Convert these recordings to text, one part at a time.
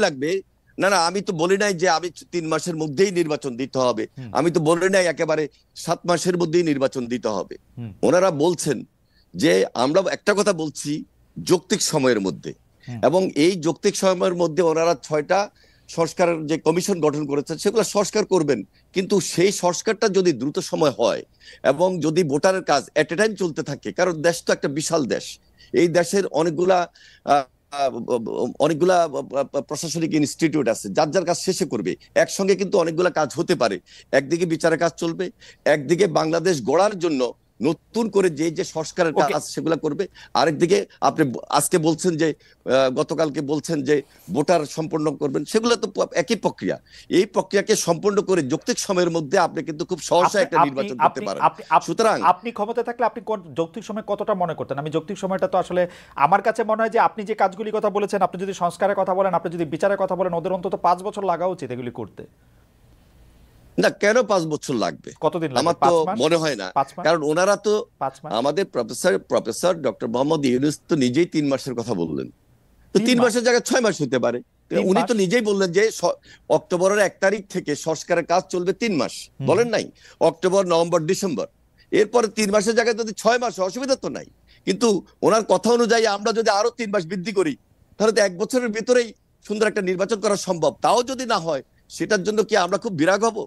লাগবে। না না, আমি তো বলি নাই যে আমি 3 মাসের মধ্যেই নির্বাচন দিতে হবে, আমি তো বলি নাই একেবারে 7 মাসের মধ্যেই নির্বাচন দিতে হবে। ওনারা বলছেন যে আমরা একটা কথা বলছি যৌক্তিক সময়ের মধ্যে, এবং এই যৌক্তিক সময়ের মধ্যে ওনারা 6টা সংস্কারের যে কমিশন গঠন করেছেন সেগুলো সংস্কার করবেন, কিন্তু সেই সংস্কারটা যদি দ্রুত সময় হয় এবং যদি ভোটারের কাজ এট এ টাইম চলতে থাকে, কারণ দেশ তো একটা বিশাল দেশ, এই দেশের অনেকগুলা প্রশাসনিক ইনস্টিটিউট আছে, যার যার কাজ শেষে করবে একসঙ্গে, কিন্তু অনেকগুলা কাজ হতে পারে। একদিকে বিচারের কাজ চলবে, একদিকে বাংলাদেশ গড়ার জন্য নতুন করে যে যে সংস্কারের কাজ সেগুলা করবে, আরেকদিকে আপনি আজকে বলছেন যে গতকালকে বলছেন যে ভোটার সম্পন্ন করবেন, সেগুলো তো একই প্রক্রিয়া। এই প্রক্রিয়াকে সম্পন্ন করে যৌক্তিক সময়ের মধ্যে আপনি কিন্তু খুব সহজে একটা নির্বাচন করতে পারেন। সুতরাং আপনি ক্ষমতায় থাকলে আপনি যৌক্তিক সময় কতটা মনে করতেন? আমি যৌক্তিক সময়টা তো আসলে আমার কাছে মনে হয় যে আপনি যে কাজগুলি কথা বলেছেন, আপনি যদি সংস্কারের কথা বলেন, আপনি যদি বিচারের কথা বলেন, ওদের অন্তত 5 বছর লাগা উচিত এগুলি করতে। না, কেন 5 বছর লাগবে? কতদিন লাগবে? আমার তো মনে হয় না, কারণ ওনারা তো 5 মাস। আমাদের প্রফেসর ডক্টর মোহাম্মদ ইউনূস তো নিজেই 3 মাসের কথা বললেন, তো 3 মাসের জায়গায় 6 মাস হতে পারে। উনি তো নিজেই বললেন যে অক্টোবরের 1 তারিখ থেকে সংস্কারের কাজ চলবে 3 মাস, বলেন নাই? অক্টোবর, নভেম্বর, ডিসেম্বর, এরপরে 3 মাসের জায়গায় যদি 6 মাস, অসুবিধা তো নাই। কিন্তু ওনার কথা অনুযায়ী আমরা যদি আরো 3 মাস বৃদ্ধি করি, তাহলে তো 1 বছরের ভিতরেই সুন্দর একটা নির্বাচন করা সম্ভব। তাও যদি না হয়, সেটার জন্য কি আমরা খুব বিরাগ হব?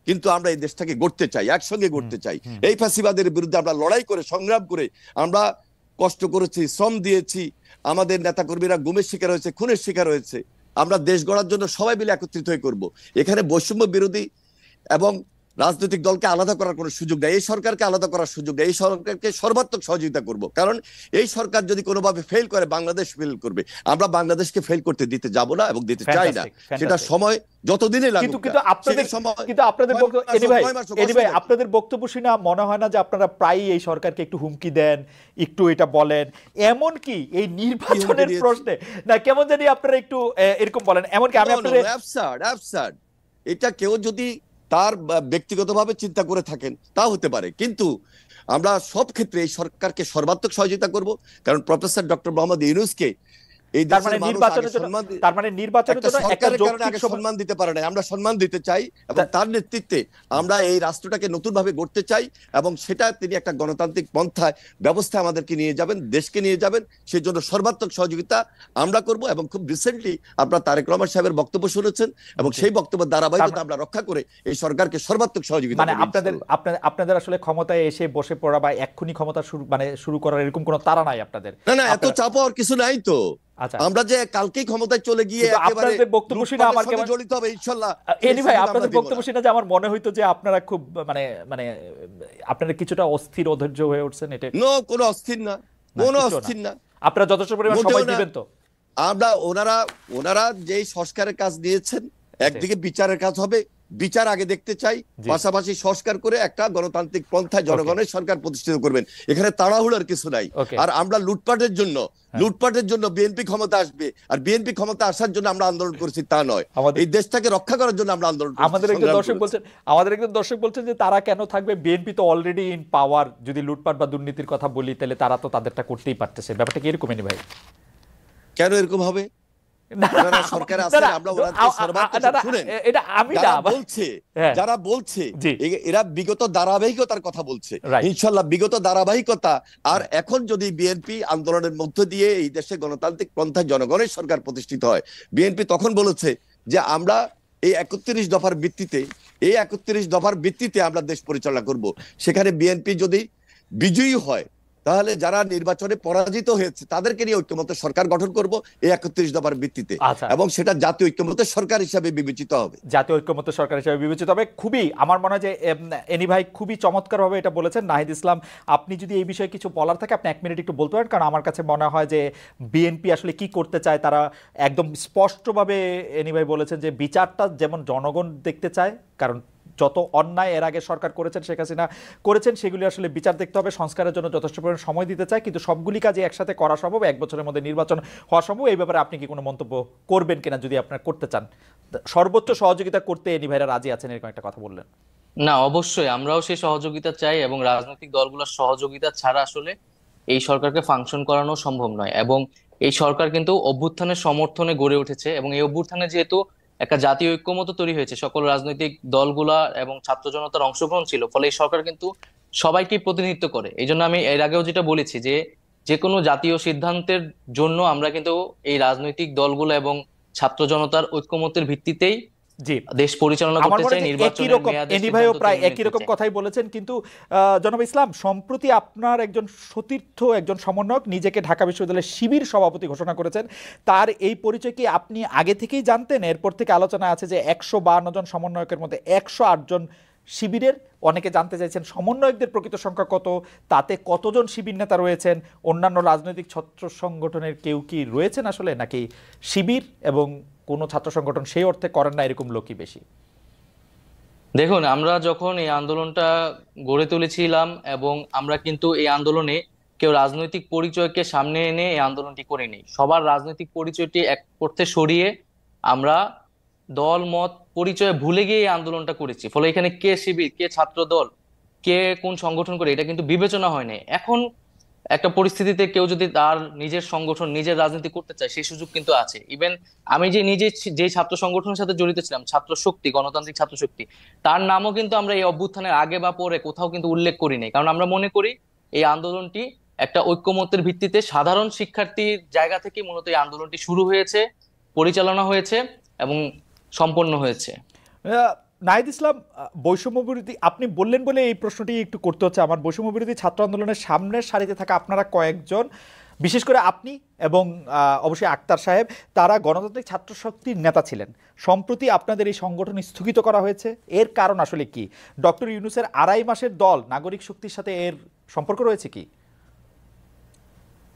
কিন্তু আমরা এই দেশটাকে গড়তে চাই, একসঙ্গে গড়তে চাই। এই ফ্যাসিবাদের বিরুদ্ধে আমরা লড়াই করে, সংগ্রাম করে, আমরা কষ্ট করেছি, শ্রম দিয়েছি, আমাদের নেতাকর্মীরা গুমের শিকার হয়েছে, খুনের শিকার হয়েছে। আমরা দেশ গড়ার জন্য সবাই মিলে একত্রিত হয়ে করব। এখানে বৈষম্য বিরোধী এবং রাজনৈতিক দলকে আলাদা করার কোনো সুযোগ নেই, এই সরকারকে আলাদা করার সুযোগ নেই, এই সরকারকে সর্বাত্মক সহযোগিতা করব। কারণ এই সরকার যদি কোনোভাবে ফেল করে, বাংলাদেশ ফেল করবে। আমরা বাংলাদেশকে ফেল করতে দিতে যাব না এবং দিতে চাই না। সেটা সময় যতদিনই লাগুক। কিন্তু আপনাদের বক্তব্য শুনে মনে হয় না যে আপনারা প্রায়ই এই সরকারকে একটু হুমকি দেন, একটু এটা বলেন, এমন কি এই নির্বাচনের প্রশ্নে না কেমন জানি আপনারা একটু এরকম বলেন? এমনকি আমি আপনাদের এটা কেউ যদি তার ব্যক্তিগতভাবে চিন্তা করে থাকেন তা হতে পারে, কিন্তু আমরা সব ক্ষেত্রে এই সরকারকে সর্বাত্মক সহযোগিতা করব। কারণ প্রফেসর ডক্টর মোহাম্মদ ইউনূসকে এই দেশের মানুষ নির্বাচনের জন্য একটা যৌক্তিক সম্মান দিতে পারে না, আমরা সম্মান দিতে চাই এবং তার নেতৃত্বে আমরা এই রাষ্ট্রটাকে নতুন ভাবে গড়তে চাই, এবং সেটা তিনি একটা গণতান্ত্রিক পন্থায় ব্যবস্থা আমাদেরকে নিয়ে যাবেন, দেশকে নিয়ে যাবেন, সেই জন্য সর্বাত্মক সহযোগিতা আমরা করব। এবং খুব রিসেন্টলি আপনারা তারেক রহমান সাহেবের বক্তব্য শুনেছেন, এবং সেই বক্তব্যের ধারাবাহিকতা আমরা রক্ষা করে এই সরকারকে সর্বাত্মক সহযোগিতা মানে আপনাদের আসলে ক্ষমতায় এসে বসে পড়া বা এক্ষুনি ক্ষমতা শুরু করার এরকম কোনো তাড়া নাই আপনাদের? না, এত চাপ হওয়ার কিছু নাই তো। আমরা যে কালকেই ক্ষমতায় চলে গিয়ে একেবারে বক্তব্য শুনে আমার কেমন জড়িত হবে ইনশাআল্লাহ। ভাই আপনাদের বক্তব্য শুনে যে আমার মনে হইতো যে আপনারা খুব মানে মানে আপনারা কিছুটা অস্থির, অধৈর্য হয়ে উঠছেন। এটা কোনো অস্থির না, কোনো অস্থির না। আপনারা যথেষ্ট পরিমাণ সময় দিবেন তো? আমরা ওনারা যে সংস্কারের কাজ নিয়েছেন, একদিকে বিচারের কাজ হবে, বিচার আগে দেখতে চাই, পাশাপাশি সংস্কার করে একটা গণতান্ত্রিক পন্থায় জনগণের সরকার প্রতিষ্ঠিত করবেন। এখানে তাড়াহুড়ার কিছু নাই। আর আমরা লুটপাটের জন্য বিএনপি ক্ষমতা আসবে আর বিএনপি ক্ষমতা আসার জন্য আমরা আন্দোলন করছি তা নয়, এই দেশটাকে রক্ষা করার জন্য আমরা আন্দোলন করছি। আমাদের একজন দর্শক বলছেন যে তারা কেন থাকবে, বিএনপি তো অলরেডি ইন পাওয়ার। যদি লুটপাট বা দুর্নীতির কথা বলি তাহলে তারা তো তাদেরটা করতেই পারতেছে। ব্যাপারটা কি এরকম? ভাই কেন এরকম হবে? যারা বলছে এরা বিগত ধারাবাহিকতার কথা বলছে, ইনশাল্লাহ বিগত ধারাবাহিকতা। আর এখন যদি বিএনপি আন্দোলনের মধ্য দিয়ে এই দেশে গণতান্ত্রিক পন্থায় জনগণের সরকার প্রতিষ্ঠিত হয়, বিএনপি তখন বলেছে যে আমরা এই 31 দফার ভিত্তিতে আমরা দেশ পরিচালনা করব। সেখানে বিএনপি যদি বিজয়ী হয়, তাহলে যারা নির্বাচনে পরাজিত হয়েছে তাদেরকে নিয়ে ঐক্যমত্য সরকার গঠন করব এই 31 দফার ভিত্তিতে, এবং সেটা জাতীয় ঐক্যমত্য সরকার হিসাবে বিবেচিত হবে। জাতীয় ঐক্যমত্য সরকার হিসাবে বিবেচিত হবে। খুবই আমার মনে হয় যে এনি ভাই খুবই চমৎকার ভাবে এটা বলেছেন। নাহিদ ইসলাম, আপনি যদি এই বিষয়ে কিছু বলার থাকে আপনি 1 মিনিট একটু বলতে পারেন, কারণ আমার কাছে মনে হয় যে বিএনপি আসলে কি করতে চায় তারা একদম স্পষ্টভাবে এনি ভাই বলেছেন যে বিচারটা যেমন জনগণ দেখতে চায়, কারণ যত অন্যায় এর আগে সরকার করেছেন, শেখ হাসিনা করেছেন, সেগুলি আসলে বিচার দেখতে হবে, সংস্কারের জন্য যথেষ্ট পরিমাণ সময় দিতে চায়, কিন্তু সবগুলি কাজে একসাথে করা সম্ভব, 1 বছরের মধ্যে নির্বাচন হওয়া সম্ভব। এই ব্যাপারে আপনি কি কোনো মন্তব্য করবেন কিনা, যদি আপনারা করতে চান? সর্বোচ্চ সহযোগিতা করতে এনি ভাইরা রাজি আছেন, এরকম একটা কথা বললেন। না, অবশ্যই আমরাও সেই সহযোগিতা চাই, এবং রাজনৈতিক দলগুলোর সহযোগিতা ছাড়া আসলে এই সরকারকে ফাংশন করানো সম্ভব নয়। এবং এই সরকার কিন্তু অভ্যুত্থানের সমর্থনে গড়ে উঠেছে, এবং এই অভ্যুত্থানে যেহেতু একটা জাতীয় ঐক্যমত্য তৈরি হয়েছে, সকল রাজনৈতিক দলগুলা এবং ছাত্র জনতার অংশগ্রহণ ছিল, ফলে এই সরকার কিন্তু সবাইকে প্রতিনিধিত্ব করে। এই জন্য আমি এর আগেও যেটা বলেছি যে যে কোনো জাতীয় সিদ্ধান্তের জন্য আমরা কিন্তু এই রাজনৈতিক দলগুলো এবং ছাত্র জনতার ঐক্যমত্যের ভিত্তিতেই জি, দেশ পরিচালনা আমার করতে মনে চাই, হয় যে একই নির্বাচনের রকম মেয়াদে এনি ভাইও সিদ্ধান্ত প্রায় তিনি একই নিতে রকম চাই। কথাই বলেছেন, কিন্তু জনাব ইসলাম, সম্প্রতি আপনার একজন সতীর্থ, একজন সমন্বয়ক নিজেকে ঢাকা বিশ্ববিদ্যালয়ের শিবির সভাপতি ঘোষণা করেছেন। তার এই পরিচয় কি আপনি আগে থেকেই জানতেন? এরপর থেকে আলোচনা আছে যে 152 জন সমন্বয়কের মধ্যে 108 জন শিবিরের। অনেকে জানতে চাইছেন সমন্বয়কদের প্রকৃত সংখ্যা কত, তাতে কতজন শিবির নেতা রয়েছেন, অন্যান্য রাজনৈতিক ছাত্র সংগঠনের কেউ কি রয়েছেন আসলে, নাকি শিবির এবং কোনো ছাত্র সংগঠন সেই অর্থে করেন না এরকম লোকই বেশি? দেখুন, আমরা যখন এই আন্দোলনটা গড়ে তুলেছিলাম, এবং আমরা কিন্তু এই আন্দোলনে কেউ রাজনৈতিক পরিচয়কে সামনে এনে এই আন্দোলনটি করিনি। সবার রাজনৈতিক পরিচয়টি এক অর্থে সরিয়ে আমরা দল মত পরিচয় ভুলে গিয়ে এই আন্দোলনটা করেছি। ফলে এখানে কে শিবির, কে ছাত্র দল, কে কোন সংগঠন করে, এটা কিন্তু বিবেচনা হয় নাই। এখন একটা পরিস্থিতিতে কেউ যদি তার নিজের সংগঠন, নিজের রাজনীতি করতে চায়, সেই সুযোগ কিন্তু আছে। ইভেন আমি যে নিজে যে ছাত্র সংগঠনের সাথে জড়িত ছিলাম, ছাত্র শক্তি, গণতান্ত্রিক ছাত্র শক্তি, তার নামও কিন্তু আমরা এই অভ্যুত্থানের আগে বা পরে কোথাও কিন্তু উল্লেখ করি নাই, কারণ আমরা মনে করি এই আন্দোলনটি একটা ঐক্যমত্যের ভিত্তিতে সাধারণ শিক্ষার্থীর জায়গা থেকে মূলত এই আন্দোলনটি শুরু হয়েছে, পরিচালনা হয়েছে এবং সম্পন্ন হয়েছে। নাহিদ ইসলাম, বৈষম্য বিরোধী আপনি বললেন বলে এই প্রশ্নটি একটু করতে হচ্ছে আমার। বৈষম্য বিরোধী ছাত্র আন্দোলনের সামনের সারিতে থাকা আপনারা কয়েকজন, বিশেষ করে আপনি এবং অবশ্যই আক্তার সাহেব, তারা গণতান্ত্রিক ছাত্র শক্তির নেতা ছিলেন। সম্প্রতি আপনাদের এই সংগঠন স্থগিত করা হয়েছে, এর কারণ আসলে কি? ডক্টর ইউনূসের 2.5 মাসের দল নাগরিক শক্তির সাথে এর সম্পর্ক রয়েছে কি?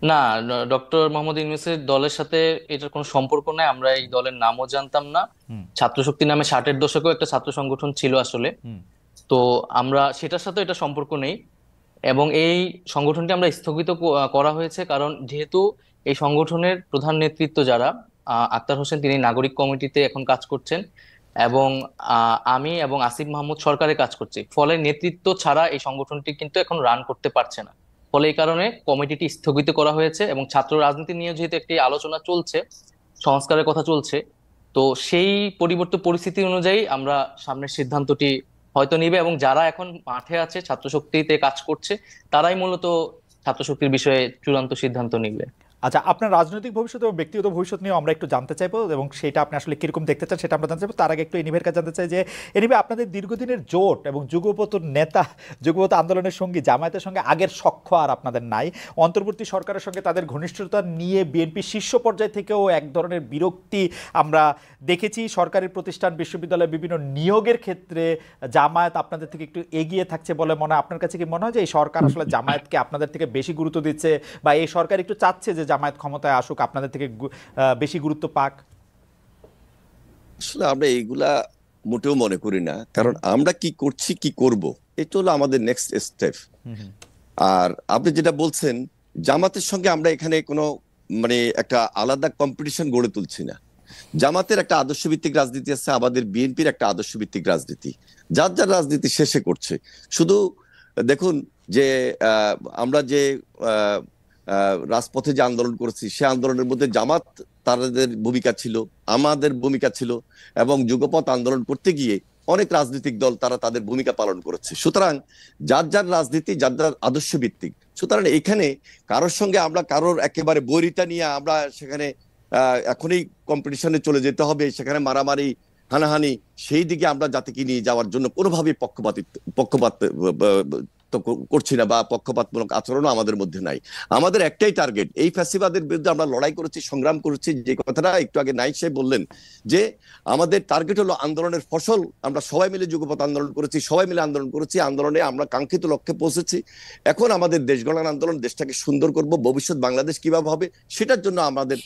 না, ডক্টর মোহাম্মদ ইউনূসের দলের সাথে এটার কোনো সম্পর্ক নাই। আমরা এই দলের নামও জানতাম না। হুম, ছাত্র শক্তি নামে 60-এর দশকেও একটা ছাত্র সংগঠন ছিল আসলে। হুম। তো আমরা সেটার সাথে এটা সম্পর্ক নেই, এবং এই সংগঠনটি আমরা স্থগিত করা হয়েছে কারণ যেহেতু এই সংগঠনের প্রধান নেতৃত্ব যারা, আক্তার হোসেন, তিনি নাগরিক কমিটিতে এখন কাজ করছেন, এবং আমি এবং আসিফ মাহমুদ সরকারে কাজ করছি। ফলে নেতৃত্ব ছাড়া এই সংগঠনটি কিন্তু এখন রান করতে পারছে না। ফলে এই কারণে কমিটিটি স্থগিত করা হয়েছে, এবং ছাত্র রাজনীতি নিয়ে যেহেতু একটি আলোচনা চলছে, সংস্কারের কথা চলছে, তো সেই পরিবর্তিত পরিস্থিতি অনুযায়ী আমরা সামনের সিদ্ধান্তটি হয়তো নিবে, এবং যারা এখন মাঠে আছে, ছাত্র শক্তিতে কাজ করছে, তারাই মূলত ছাত্র শক্তির বিষয়ে চূড়ান্ত সিদ্ধান্ত নিবে। আচ্ছা, আপনার রাজনৈতিক ভবিষ্যৎ এবং ব্যক্তিগত ভবিষ্যৎ নিয়ে আমরা একটু জানতে চাইবো, এবং সেটা আপনি আসলে কিরকম দেখতে চান সেটা আমরা জানতে চাইবো। তার আগে একটু এনিভের কাছে জানতে চাই যে এনিভে, আপনাদের দীর্ঘদিনের জোট এবং যুগপত নেতা, যুগপত আন্দোলনের সঙ্গী জামায়াতের সঙ্গে আগের সখ্য আর আপনাদের নাই। অন্তর্বর্তী সরকারের সঙ্গে তাদের ঘনিষ্ঠতা নিয়ে বিএনপি শীর্ষ পর্যায় থেকেও এক ধরনের বিরক্তি আমরা দেখেছি। সরকারি প্রতিষ্ঠান, বিশ্ববিদ্যালয়ে বিভিন্ন নিয়োগের ক্ষেত্রে জামায়াত আপনাদের থেকে একটু এগিয়ে থাকছে বলে মনে হয়। আপনার কাছে কি মনে হয় যে এই সরকার আসলে জামায়াতকে আপনাদের থেকে বেশি গুরুত্ব দিচ্ছে, বা এই সরকার একটু চাচ্ছে যে জামায়াত ক্ষমতায় আসুক, আপনাদের থেকে বেশি গুরুত্ব পাক? আসলে আমরা এইগুলা মোটেও মনে করি না, কারণ আমরা কি করছি, কি করব, এটা হলো আমাদের নেক্সট স্টেপ। আর আপনি যেটা বলছেন, জামাতের সঙ্গে আমরা এখানে কোনো মানে একটা আলাদা কম্পিটিশন গড়ে তুলছি না। জামাতের একটা আদর্শ ভিত্তিক রাজনীতি আছে, আমাদের বিএনপির একটা আদর্শ ভিত্তিক রাজনীতি। যার যার রাজনীতি শেষে করছে। শুধু দেখুন যে আমরা যে রাজপথে যে আন্দোলন করেছি, সে আন্দোলনের মধ্যে জামাত তাদের ভূমিকা ছিল, আমাদের ভূমিকা ছিল, এবং যুগপৎ আন্দোলন করতে গিয়ে অনেক রাজনৈতিক দল তারা তাদের ভূমিকা পালন করেছে। সুতরাং যার যার রাজনীতি, যার যার আদর্শ ভিত্তিক। সুতরাং এখানে কারোর সঙ্গে আমরা কারোর একেবারে বৈরিতা নিয়ে আমরা সেখানে এখনই কম্পিটিশনে চলে যেতে হবে, সেখানে মারামারি হানাহানি, সেই দিকে আমরা জাতিকে নিয়ে যাওয়ার জন্য কোনোভাবেই পক্ষপাত তো করছি না, বা পক্ষপাতমূলক আচরণও আমাদের মধ্যে নাই। আমাদের একটাই টার্গেট, এই ফ্যাসিবাদের বিরুদ্ধে আমরা লড়াই করেছি, সংগ্রাম করেছি। যে কথাটা একটু আগে নাইক সাহেব বললেন যে আমাদের টার্গেট হলো আন্দোলনের ফসল। আমরা সবাই মিলে যুগপৎ আন্দোলন করেছি, সবাই মিলে আন্দোলন করেছি, আন্দোলনে আমরা কাঙ্ক্ষিত লক্ষ্যে পৌঁছেছি। এখন আমাদের দেশ গড়ার আন্দোলন, দেশটাকে সুন্দর করব, ভবিষ্যৎ বাংলাদেশ কিভাবে হবে সেটার জন্য আমাদের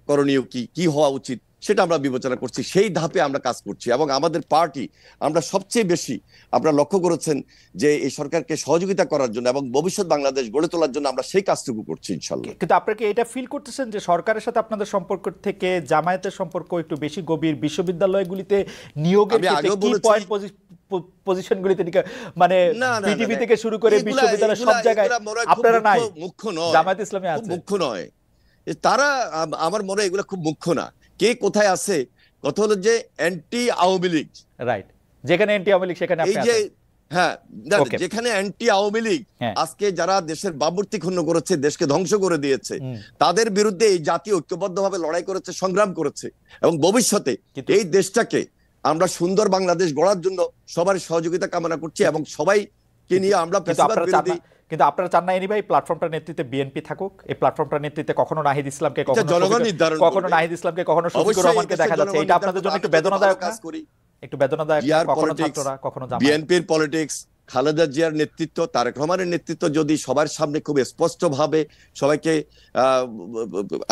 করণীয় কি কি হওয়া উচিত সেটা আমরা বিবেচনা করছি। সেই ধাপে আমরা কাজ করছি, এবং আমাদের পার্টি আমরা সবচেয়ে বেশি, আপনারা লক্ষ্য করেছেন যে এই সরকারকে সহযোগিতা করার জন্য এবং ভবিষ্যৎ বাংলাদেশ গড়ে তোলার জন্য আমরা সেই কাজটুকু করছি ইনশাল্লাহ। কিন্তু আপনারা কি এটা ফিল করতেছেন যে সরকারের সাথে আপনাদের সম্পর্ক থেকে জামায়াতের সম্পর্ক একটু বেশি গভীর? বিশ্ববিদ্যালয়গুলিতে নিয়োগের ক্ষেত্রে কি পয়েন্ট পজিশনগুলিতে, মানে বিটিভি থেকে শুরু করে বিশ্ববিদ্যালয়ের সব জায়গায় আপনারা নাই, মুখ্য নয়, জামায়াত ইসলামী আছে। মুখ্য নয়, তারা আমার মনে হয় এগুলো খুব মুখ্য না, কে কোথায় আছে। কথা হলো যে অ্যান্টি আওয়ামী লীগ, রাইট, যেখানে অ্যান্টি আওয়ামী লীগ সেখানে এই আপনি যে আছেন। হ্যাঁ, ওকে, যেখানে অ্যান্টি আওয়ামী লীগ হ্যাঁ, আজকে যারা দেশের ভাবমূর্তি ক্ষুণ্ণ করেছে, দেশকে ধ্বংস করে দিয়েছে, তাদের বিরুদ্ধে এই জাতি ঐক্যবদ্ধভাবে লড়াই করেছে, সংগ্রাম করেছে, এবং ভবিষ্যতে কিন্তু এই দেশটাকে আমরা সুন্দর বাংলাদেশ গড়ার জন্য সবার সহযোগিতা কামনা করছি, এবং সবাইকে নিয়ে আমরা কিন্তু ফ্যাসিবাদ আপনারা চান বিরোধী। না, কিন্তু আপনারা চান না এনি ভাই প্ল্যাটফর্মটার নেতৃত্বে বিএনপি থাকুক? এই প্ল্যাটফর্মটার নেতৃত্বে কখনো নাহিদ ইসলামকে, এটা কখনো জনগণ নির্ধারণ কখনো করবে। নাহিদ ইসলামকে, কখনো শফিকুর অবশ্যই রহমানকে এই দেশের দেখা যাচ্ছে, জনগণ এটা নির্ধারণ আপনাদের জন্য করবে। একটু আমি যত ভালো বেদনাদায়ক না? কাজ করি, একটু বেদনাদায়ক না? জিয়ার কখনো পলিটিক্স, ছাত্ররা, কখনো জামায়াত। বিএনপির পলিটিক্স, খালেদা জিয়ার নেতৃত্ব, তারেক রহমানের নেতৃত্ব যদি সবার সামনে খুব স্পষ্টভাবে সবাইকে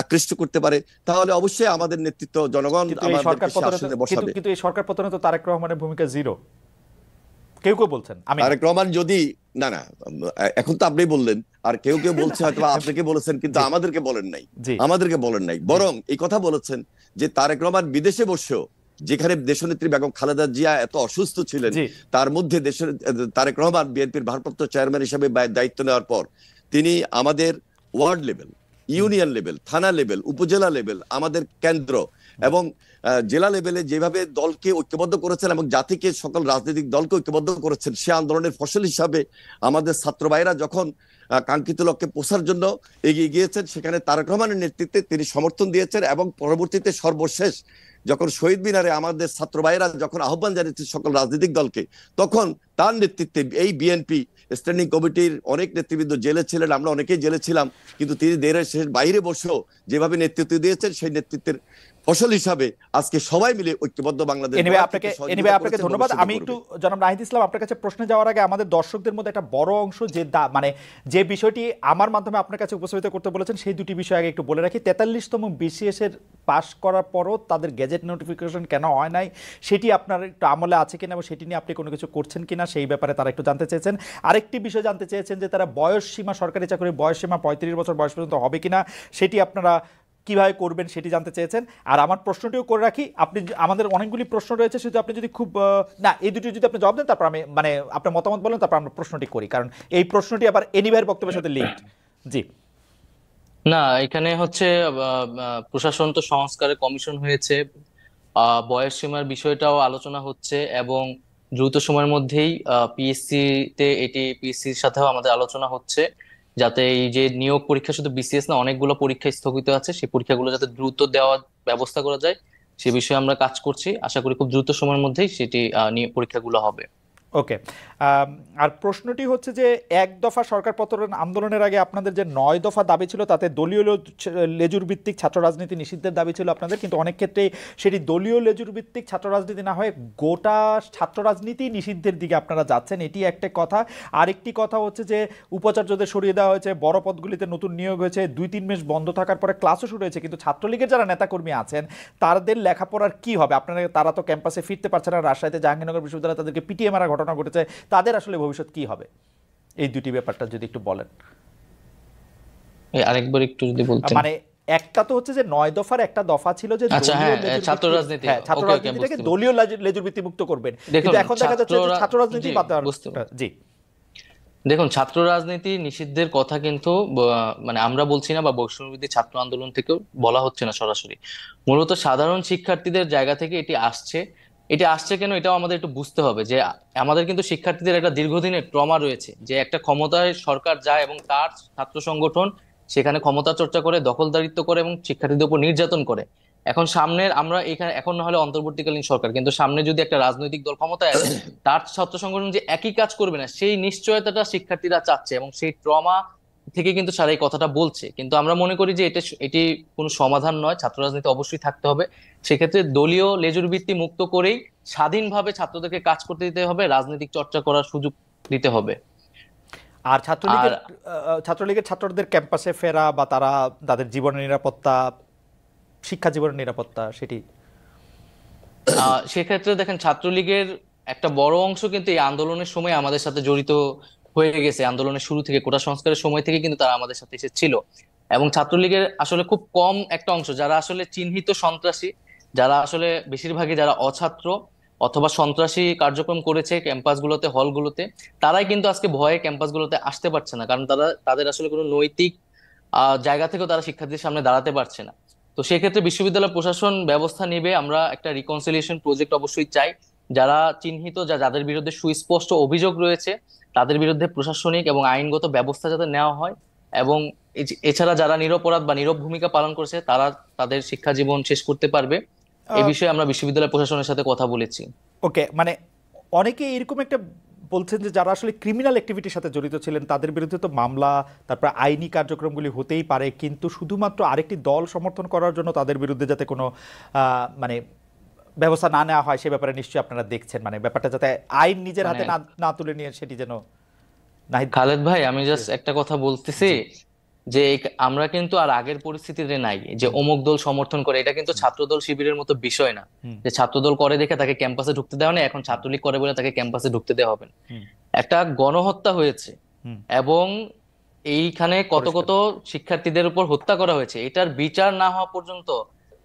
আকৃষ্ট করতে পারে, তাহলে অবশ্যই আমাদের নেতৃত্ব জনগণ কিন্তু এই সরকার আমাদেরকে পতনে আসনে বসাবে। কিন্তু এই সরকার পতনে তো তারেক রহমানের ভূমিকা জিরো, কেউ কেউ বলছেন। আমি তারেক রহমান যদি না না, এখন তো আপনি বললেন, আর কেউ কেউ বলছে হয়তো আপনাকে বলেছেন, কিন্তু জি, আমাদেরকে বলেন নাই, জি, আমাদেরকে বলেন নাই, বরং এই কথা বলেছেন যে তারেক রহমান বিদেশে বসেও, যেখানে দেশনেত্রী বেগম খালেদা জিয়া এত অসুস্থ ছিলেন, জি, তার মধ্যে দেশের তারেক রহমান বিএনপির ভারপ্রাপ্ত চেয়ারম্যান হিসেবে দায়িত্ব নেওয়ার পর তিনি আমাদের ওয়ার্ড লেভেল, ইউনিয়ন লেভেল, থানা লেভেল, উপজেলা লেভেল, আমাদের কেন্দ্র এবং জেলা লেভেলে যেভাবে দলকে ঐক্যবদ্ধ করেছেন এবং জাতিকে, সকল রাজনৈতিক দলকে ঐক্যবদ্ধ করেছেন, সে আন্দোলনের ফসল হিসাবে আমাদের ছাত্র ভাইরা যখন কাঙ্ক্ষিত লক্ষ্যে পৌঁছার জন্য এগিয়ে গিয়েছেন, সেখানে তারেক রহমানের নেতৃত্বে তিনি সমর্থন দিয়েছেন, এবং পরবর্তীতে সর্বশেষ যখন শহীদ মিনারে আমাদের ছাত্র ভাইরা যখন আহ্বান জানিয়েছে সকল রাজনৈতিক দলকে, তখন তার নেতৃত্বে এই বিএনপি স্ট্যান্ডিং কমিটির অনেক নেতৃবৃন্দ জেলে ছিলেন, আমরা অনেকেই জেলে ছিলাম, কিন্তু তিনি দেশের বাইরে বসেও যেভাবে নেতৃত্ব দিয়েছেন, সেই নেতৃত্বের ফসল হিসাবে আজকে সবাই মিলে ঐক্যবদ্ধ বাংলাদেশ। আপনাকে ধন্যবাদ। আমি একটু জনাব নাহিদ ইসলাম, আপনার কাছে প্রশ্ন যাওয়ার আগে আমাদের দর্শকদের মধ্যে একটা বড় অংশ যে মানে যে বিষয়টি আমার মাধ্যমে আপনার কাছে উপস্থাপিত করতে বলেছেন, সেই দুটি বিষয় আগে একটু বলে রাখি। 43তম বিসিএস এর পাস করার পরও তাদের গেজেট নোটিফিকেশন কেন হয় নাই, সেটি আপনার একটু আমলে আছে কিনা এবং সেটি নিয়ে আপনি কোনো কিছু করছেন কিনা, সেই ব্যাপারে তারা একটু জানতে চেয়েছেন। আরেকটি বিষয় জানতে চেয়েছেন যে তারা বয়স সীমা, সরকারি চাকরির বয়স সীমা 35 বছর বয়স পর্যন্ত হবে কিনা, সেটি আপনারা কিভাবে করবেন সেটি জানতে চেয়েছেন। আর আমার প্রশ্নটিও করে রাখি, আপনি আমাদের অনেকগুলি প্রশ্ন রয়েছে, শুধু আপনি যদি খুব না এই দুটি যদি আপনি জবাব দেন, তারপর আমি মানে আপনার মতামত বলেন, তারপর আমরা প্রশ্নটি করি, কারণ এই প্রশ্নটি আবার এনিভাইয়ের বক্তব্যের সাথে লিঙ্কড। জি, না, এখানে হচ্ছে প্রশাসন তো সংস্কারের কমিশন হয়েছে, বয়স সীমার বিষয়টাও আলোচনা হচ্ছে, এবং দ্রুত সময়ের মধ্যেই পিএসসি তে পিএসসির সাথেও আমাদের আলোচনা হচ্ছে, যাতে এই যে নিয়োগ পরীক্ষা, শুধু বিসিএস না, অনেকগুলো পরীক্ষা স্থগিত আছে, সেই পরীক্ষাগুলো যাতে দ্রুত দেওয়ার ব্যবস্থা করা যায়, সে বিষয়ে আমরা কাজ করছি। আশা করি খুব দ্রুত সময়ের মধ্যেই সেটি পরীক্ষাগুলো হবে। ওকে। আর প্রশ্নটি হচ্ছে যে এক দফা সরকার পতন আন্দোলনের আগে আপনাদের যে 9 দফা দাবি ছিল, তাতে দলীয় লেজুর ভিত্তিক ছাত্র রাজনীতি নিষিদ্ধের দাবি ছিল আপনাদের, কিন্তু অনেক ক্ষেত্রেই সেটি দলীয় লেজুর ভিত্তিক ছাত্র রাজনীতি না হয়ে গোটা ছাত্র রাজনীতি নিষিদ্ধের দিকে আপনারা যাচ্ছেন, এটি একটা কথা। আরেকটি কথা হচ্ছে যে উপাচার্যদের সরিয়ে দেওয়া হয়েছে, বড় পদগুলিতে নতুন নিয়োগ হয়েছে, 2-3 মাস বন্ধ থাকার পরে ক্লাসও শুরু হয়েছে, কিন্তু ছাত্রলীগের যারা নেতাকর্মী আছেন তাদের লেখাপড়ার কি হবে? আপনারা, তারা তো ক্যাম্পাসে ফিরতে পারছে না, রাজশাহীতে জাহাঙ্গীরনগর বিশ্ববিদ্যালয়ে তাদেরকে পিটিয়ে মারা ঘটনা ঘটেছে, তাদের আসলে ভবিষ্যৎ কি হবে? এই দুটি ব্যাপারটা যদি একটু বলেন। আরেকবার একটু যদি বলতেন। মানে একটা তো হচ্ছে যে 9 দফার একটা দফা ছিল যে আচ্ছা, হ্যাঁ, ছাত্র রাজনীতি, ছাত্র রাজনীতিটাকে দলীয় লেজুর ভিত্তি মুক্ত করবেন, কিন্তু এখন দেখা যাচ্ছে যে ছাত্র রাজনীতি বাদ দেওয়ার। জি, দেখুন, ছাত্র রাজনীতি নিষিদ্ধের কথা কিন্তু মানে আমরা বলছি না, বা বৈষম্যবিরোধী ছাত্র আন্দোলন থেকেও বলা হচ্ছে না সরাসরি, মূলত সাধারণ শিক্ষার্থীদের জায়গা থেকে এটি আসছে। এটি আসছে কেন, এটাও আমাদের একটু বুঝতে হবে যে আমাদের কিন্তু শিক্ষার্থীদের একটা দীর্ঘদিনের ট্রমা রয়েছে, যে একটা ক্ষমতায় সরকার যায় এবং তার ছাত্র সংগঠন সেখানে ক্ষমতা চর্চা করে, দখলদারিত্ব করে এবং শিক্ষার্থীদের উপর নির্যাতন করে। এখন সামনের আমরা এখানে, এখন না হলে অন্তর্বর্তীকালীন সরকার, কিন্তু সামনে যদি একটা রাজনৈতিক দল ক্ষমতায় আসে, তার ছাত্র সংগঠন যে একই কাজ করবে না, সেই নিশ্চয়তাটা শিক্ষার্থীরা চাচ্ছে, এবং সেই ট্রমা থেকে কিন্তু সারা এই কথাটা বলছে। কিন্তু আমরা মনে করি যে এটি কোনো সমাধান নয়, ছাত্র রাজনীতি অবশ্যই থাকতে হবে। সেক্ষেত্রে দলীয় লেজুর ভিত্তি মুক্ত করেই স্বাধীনভাবে ছাত্রদেরকে কাজ করতে দিতে হবে, রাজনৈতিক চর্চা করার সুযোগ দিতে হবে। আর ছাত্রলীগের ছাত্রদের ক্যাম্পাসে ফেরা বা তাদের জীবনের নিরাপত্তা, শিক্ষা জীবনের নিরাপত্তা, সেটি সেক্ষেত্রে দেখেন, ছাত্রলীগের একটা বড় অংশ কিন্তু এই আন্দোলনের সময় আমাদের সাথে জড়িত হয়ে গেছে, আন্দোলনের শুরু থেকে, কোটা সংস্কারের সময় থেকে কিন্তু তারা আমাদের সাথে এসেছিল। এবং ছাত্রলীগের আসলে খুব কম একটা অংশ যারা আসলে চিহ্নিত সন্ত্রাসী, যারা আসলে বেশিরভাগই যারা অছাত্র অথবা সন্ত্রাসী কার্যক্রম করেছে ক্যাম্পাসগুলোতে, হলগুলোতে, তারাই কিন্তু আজকে ভয়ে ক্যাম্পাসগুলোতে আসতে পারছে না, কারণ তাদের আসলে কোনো নৈতিক জায়গা থেকেও তারা শিক্ষার্থীদের সামনে দাঁড়াতে পারছে না। তো সেক্ষেত্রে বিশ্ববিদ্যালয় প্রশাসন ব্যবস্থা নিবে। আমরা একটা রিকনসিলিয়েশন প্রজেক্ট অবশ্যই চাই। যারা চিহ্নিত, যাদের বিরুদ্ধে সুস্পষ্ট অভিযোগ রয়েছে, তাদের বিরুদ্ধে প্রশাসনিক এবং আইনগত ব্যবস্থা যাতে নেওয়া হয়। এবং এছাড়া যারা নিরপরাধ বা নীরব ভূমিকা পালন করছে, তারা তাদের শিক্ষা জীবন শেষ করতে পারবে। এই বিষয়ে আমরা বিশ্ববিদ্যালয় প্রশাসনের সাথে কথা বলেছি। ওকে, মানে অনেকে এরকম একটা বলছেন যে যারা আসলে ক্রিমিনাল অ্যাক্টিভিটির সাথে জড়িত ছিলেন তাদের বিরুদ্ধে তো মামলা, তারপর আইনি কার্যক্রমগুলি হতেই পারে, কিন্তু শুধুমাত্র আরেকটি দল সমর্থন করার জন্য তাদের বিরুদ্ধে যাতে কোনো মানে ব্যবস্থা না নেওয়া হয় সে ব্যাপারে নিশ্চয়ই আপনারা দেখছেন, মানে ব্যাপারটা যাতে আইন নিজের হাতে না তুলে নিয়ে সেটি যেন। নাহিদ খালেদ ভাই, আমি জাস্ট একটা কথা বলতেছি যে আমরা কিন্তু আর আগের পরিস্থিতিতে নাই যে অমুক দল সমর্থন করে। এটা কিন্তু ছাত্রদল শিবিরের মতো বিষয় না যে ছাত্রদল করে দেখে তাকে ক্যাম্পাসে ঢুকতে দেওয়া নেই, এখন ছাত্রলীগ করে বলে তাকে ক্যাম্পাসে ঢুকতে দেওয়া হবে না। একটা গণহত্যা হয়েছে এবং এইখানে কত কত শিক্ষার্থীদের উপর হত্যা করা হয়েছে। এটার বিচার না হওয়া পর্যন্ত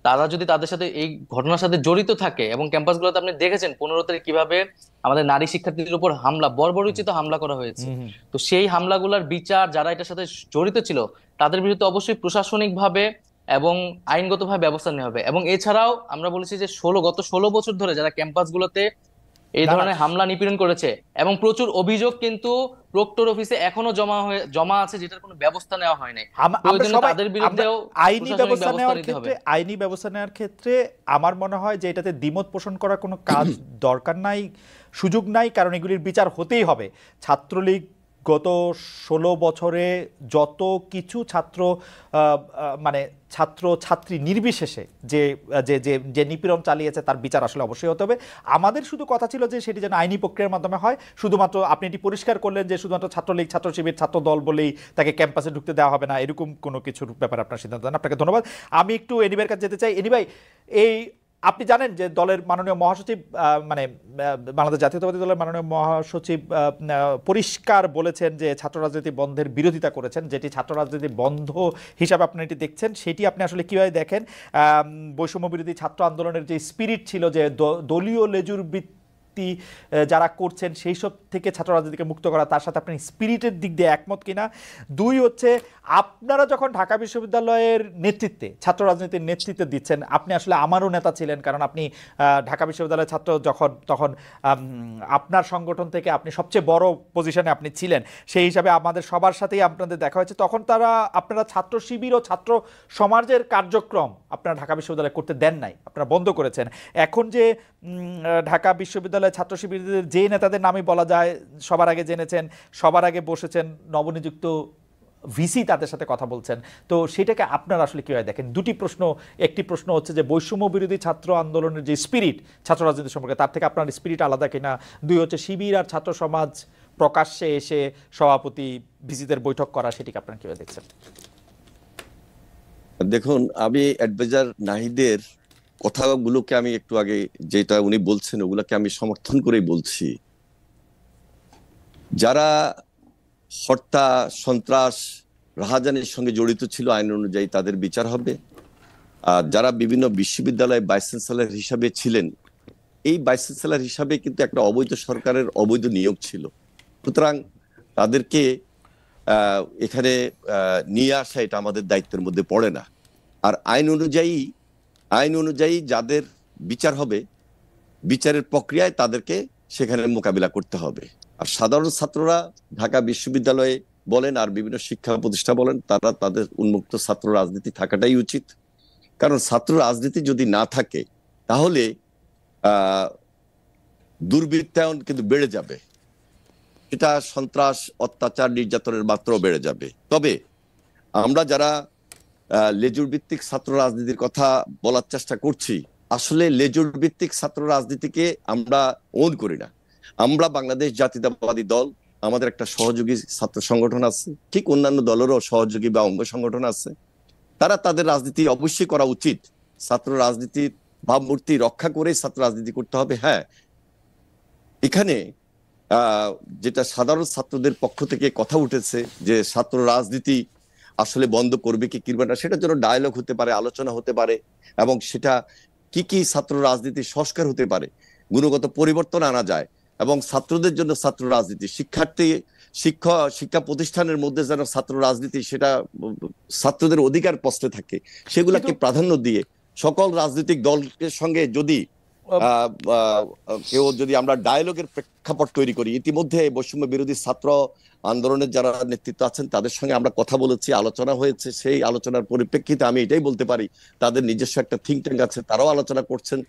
তারা যদি তাদের সাথে এই ঘটনার সাথে জড়িত থাকে, এবং ক্যাম্পাসগুলোতে আপনি দেখেছেন 15 তারিখ কিভাবে আমাদের নারী শিক্ষার্থীদের উপর হামলা, বর্বরোচিত হামলা করা হয়েছে। তো সেই হামলাগুলোর বিচার, যারা এটার সাথে জড়িত ছিল তাদের বিরুদ্ধে অবশ্যই প্রশাসনিক ভাবে এবং আইনগতভাবে ব্যবস্থা নেওয়া হবে। এবং এছাড়াও আমরা বলেছি যে গত 16 বছর ধরে যারা ক্যাম্পাসগুলোতে এই ধরনের হামলা নিপীড়ন করেছে, এবং প্রচুর অভিযোগ কিন্তু প্রক্টর অফিসে এখনো জমা আছে, যেটার কোনো ব্যবস্থা নেওয়া হয় নাই। প্রয়োজনে তাদের বিরুদ্ধেও আইনি ব্যবস্থা নেওয়ার নিতে হবে। ক্ষেত্রে আমার মনে হয় যে এটাতে দ্বিমত পোষণ করার কোনো কাজ দরকার নাই, সুযোগ নাই, কারণ এগুলির বিচার হতেই হবে। ছাত্রলীগ গত 16 বছরে যত কিছু মানে ছাত্র ছাত্রী নির্বিশেষে যে যে যে যে নিপীড়ন চালিয়েছে তার বিচার আসলে অবশ্যই হতে হবে। আমাদের শুধু কথা ছিল যে সেটি যেন আইনি প্রক্রিয়ার মাধ্যমে হয়। শুধুমাত্র আপনি এটি পরিষ্কার করলেন যে শুধুমাত্র ছাত্রলীগ, ছাত্র শিবির, ছাত্র দল বলেই তাকে ক্যাম্পাসে ঢুকতে দেওয়া হবে না, এরকম কোনো কিছুর ব্যাপারে আপনার সিদ্ধান্ত নেন। আপনাকে ধন্যবাদ। আমি একটু এনিভাইয়ের কাছে যেতে চাই। এনিভাই, এই আপনি জানেন যে দলের মাননীয় মহাসচিব, মানে বাংলাদেশ জাতীয়তাবাদী দলের মাননীয় মহাসচিব পরিষ্কার বলেছেন যে ছাত্র রাজনীতি বন্ধের বিরোধিতা করেছেন। যেটি ছাত্র রাজনীতি বন্ধ হিসাবে আপনি এটি দেখছেন, সেটি আপনি আসলে কীভাবে দেখেন? বৈষম্য বিরোধী ছাত্র আন্দোলনের যে স্পিরিট ছিল, যে দলীয় লেজুর যারা করছেন সেই সব থেকে ছাত্র রাজনীতিকে মুক্ত করা, তার সাথে আপনি স্পিরিটের দিক দিয়ে একমত কিনা? দুই হচ্ছে, আপনারা যখন ঢাকা বিশ্ববিদ্যালয়ের নেতৃত্বে, ছাত্র রাজনীতির নেতৃত্বে দিচ্ছেন, আপনি আসলে আমারও নেতা ছিলেন, কারণ আপনি ঢাকা বিশ্ববিদ্যালয়ের ছাত্র তখন আপনার সংগঠন থেকে আপনি সবচেয়ে বড় পজিশনে আপনি ছিলেন, সেই হিসাবে আমাদের সবার সাথেই আপনাদের দেখা হয়েছে। তখন আপনারা ছাত্র শিবির ও ছাত্র সমাজের কার্যক্রম আপনারা ঢাকা বিশ্ববিদ্যালয়ে করতে দেন নাই, আপনারা বন্ধ করেছেন। এখন যে ঢাকা বিশ্ববিদ্যালয় ছাত্র শিবিরদের যে নেতাদের নামই বলা যায়, সবার আগে জেনেছেন, সবার আগে বসেছেন, নবনিযুক্ত ভিসি তাদের সাথে কথা বলছেন, তো সেটাকে আপনারা আসলে কীভাবে দেখেন? দুটি প্রশ্ন। একটি প্রশ্ন হচ্ছে যে বৈষম্য বিরোধী ছাত্র আন্দোলনের যে স্পিরিট ছাত্র রাজনীতি সম্পর্কে, তার থেকে আপনার স্পিরিট আলাদা কিনা? দুই হচ্ছে শিবির আর ছাত্র সমাজ প্রকাশ্যে এসে সভাপতি ভিসিদের বৈঠক করা, সেটিকে আপনারা কীভাবে দেখছেন? দেখুন, আমি অ্যাডভাইজার নাহিদের কথাগুলোকে আমি একটু আগে যেটা উনি বলছেন ওগুলোকে আমি সমর্থন করেই বলছি। যারা হত্যা, সন্ত্রাস, রাহাজানির সঙ্গে জড়িত ছিল আইন অনুযায়ী তাদের বিচার হবে। আর যারা বিভিন্ন বিশ্ববিদ্যালয়ে ভাইস চ্যান্সেলর হিসাবে ছিলেন, এই ভাইস চ্যান্সেলর হিসাবে কিন্তু একটা অবৈধ সরকারের অবৈধ নিয়োগ ছিল, সুতরাং তাদেরকে এখানে নিয়ে আসা এটা আমাদের দায়িত্বের মধ্যে পড়ে না। আর আইন অনুযায়ী যাদের বিচার হবে, বিচারের প্রক্রিয়ায় তাদেরকে সেখানে মোকাবিলা করতে হবে। আর সাধারণ ছাত্ররা ঢাকা বিশ্ববিদ্যালয়ে বলেন আর বিভিন্ন শিক্ষা প্রতিষ্ঠান বলেন, তারা তাদের উন্মুক্ত ছাত্র রাজনীতি থাকাটাই উচিত। কারণ ছাত্র রাজনীতি যদি না থাকে তাহলে দুর্বৃত্তায়ন কিন্তু বেড়ে যাবে, এটা সন্ত্রাস, অত্যাচার, নির্যাতনের মাত্রাও বেড়ে যাবে। তবে আমরা যারা লেজুর ভিত্তিক ছাত্র রাজনীতির কথা বলার চেষ্টা করছি, আসলে লেজুর ভিত্তিক ছাত্র রাজনীতিকে আমরা ওন করি না। আমরা বাংলাদেশ জাতীয়তাবাদী দল, আমাদের একটা সহযোগী ছাত্র সংগঠন আছে, ঠিক অন্যান্য দলেরও সহযোগী বা অঙ্গ সংগঠন আছে। তারা তাদের রাজনীতি অবশ্যই করা উচিত। ছাত্র রাজনীতির ভাবমূর্তি রক্ষা করে ছাত্র রাজনীতি করতে হবে। হ্যাঁ, এখানে যেটা সাধারণ ছাত্রদের পক্ষ থেকে কথা উঠেছে যে ছাত্র রাজনীতি আসলে বন্ধ করবে কি করবে না, সেটার জন্য ডায়ালগ হতে পারে, আলোচনা হতে পারে, এবং সেটা কি কি ছাত্র রাজনীতির সংস্কার হতে পারে, গুণগত পরিবর্তন আনা যায়, এবং ছাত্রদের জন্য ছাত্র রাজনীতি, শিক্ষা প্রতিষ্ঠানের মধ্যে যেন ছাত্র রাজনীতি সেটা ছাত্রদের অধিকার প্রশ্নে থাকে, সেগুলাকে প্রাধান্য দিয়ে সকল রাজনৈতিক দলের সঙ্গে যদি কেউ যদি আমরা ডায়ালগের প্রেক্ষাপট তৈরি করি, ইতিমধ্যে বৈষম্য বিরোধী ছাত্র আন্দোলনের যারা নেতৃত্ব আছেন তাদের সঙ্গে আমরা কথা বলেছি, আলোচনা হয়েছে। সেই আলোচনার পরিপ্রেক্ষিতে আমি এটাই বলতে পারি, তাদের নিজস্ব একটা থিঙ্ক ট্যাঙ্ক আছে, তারাও আলোচনা করছেন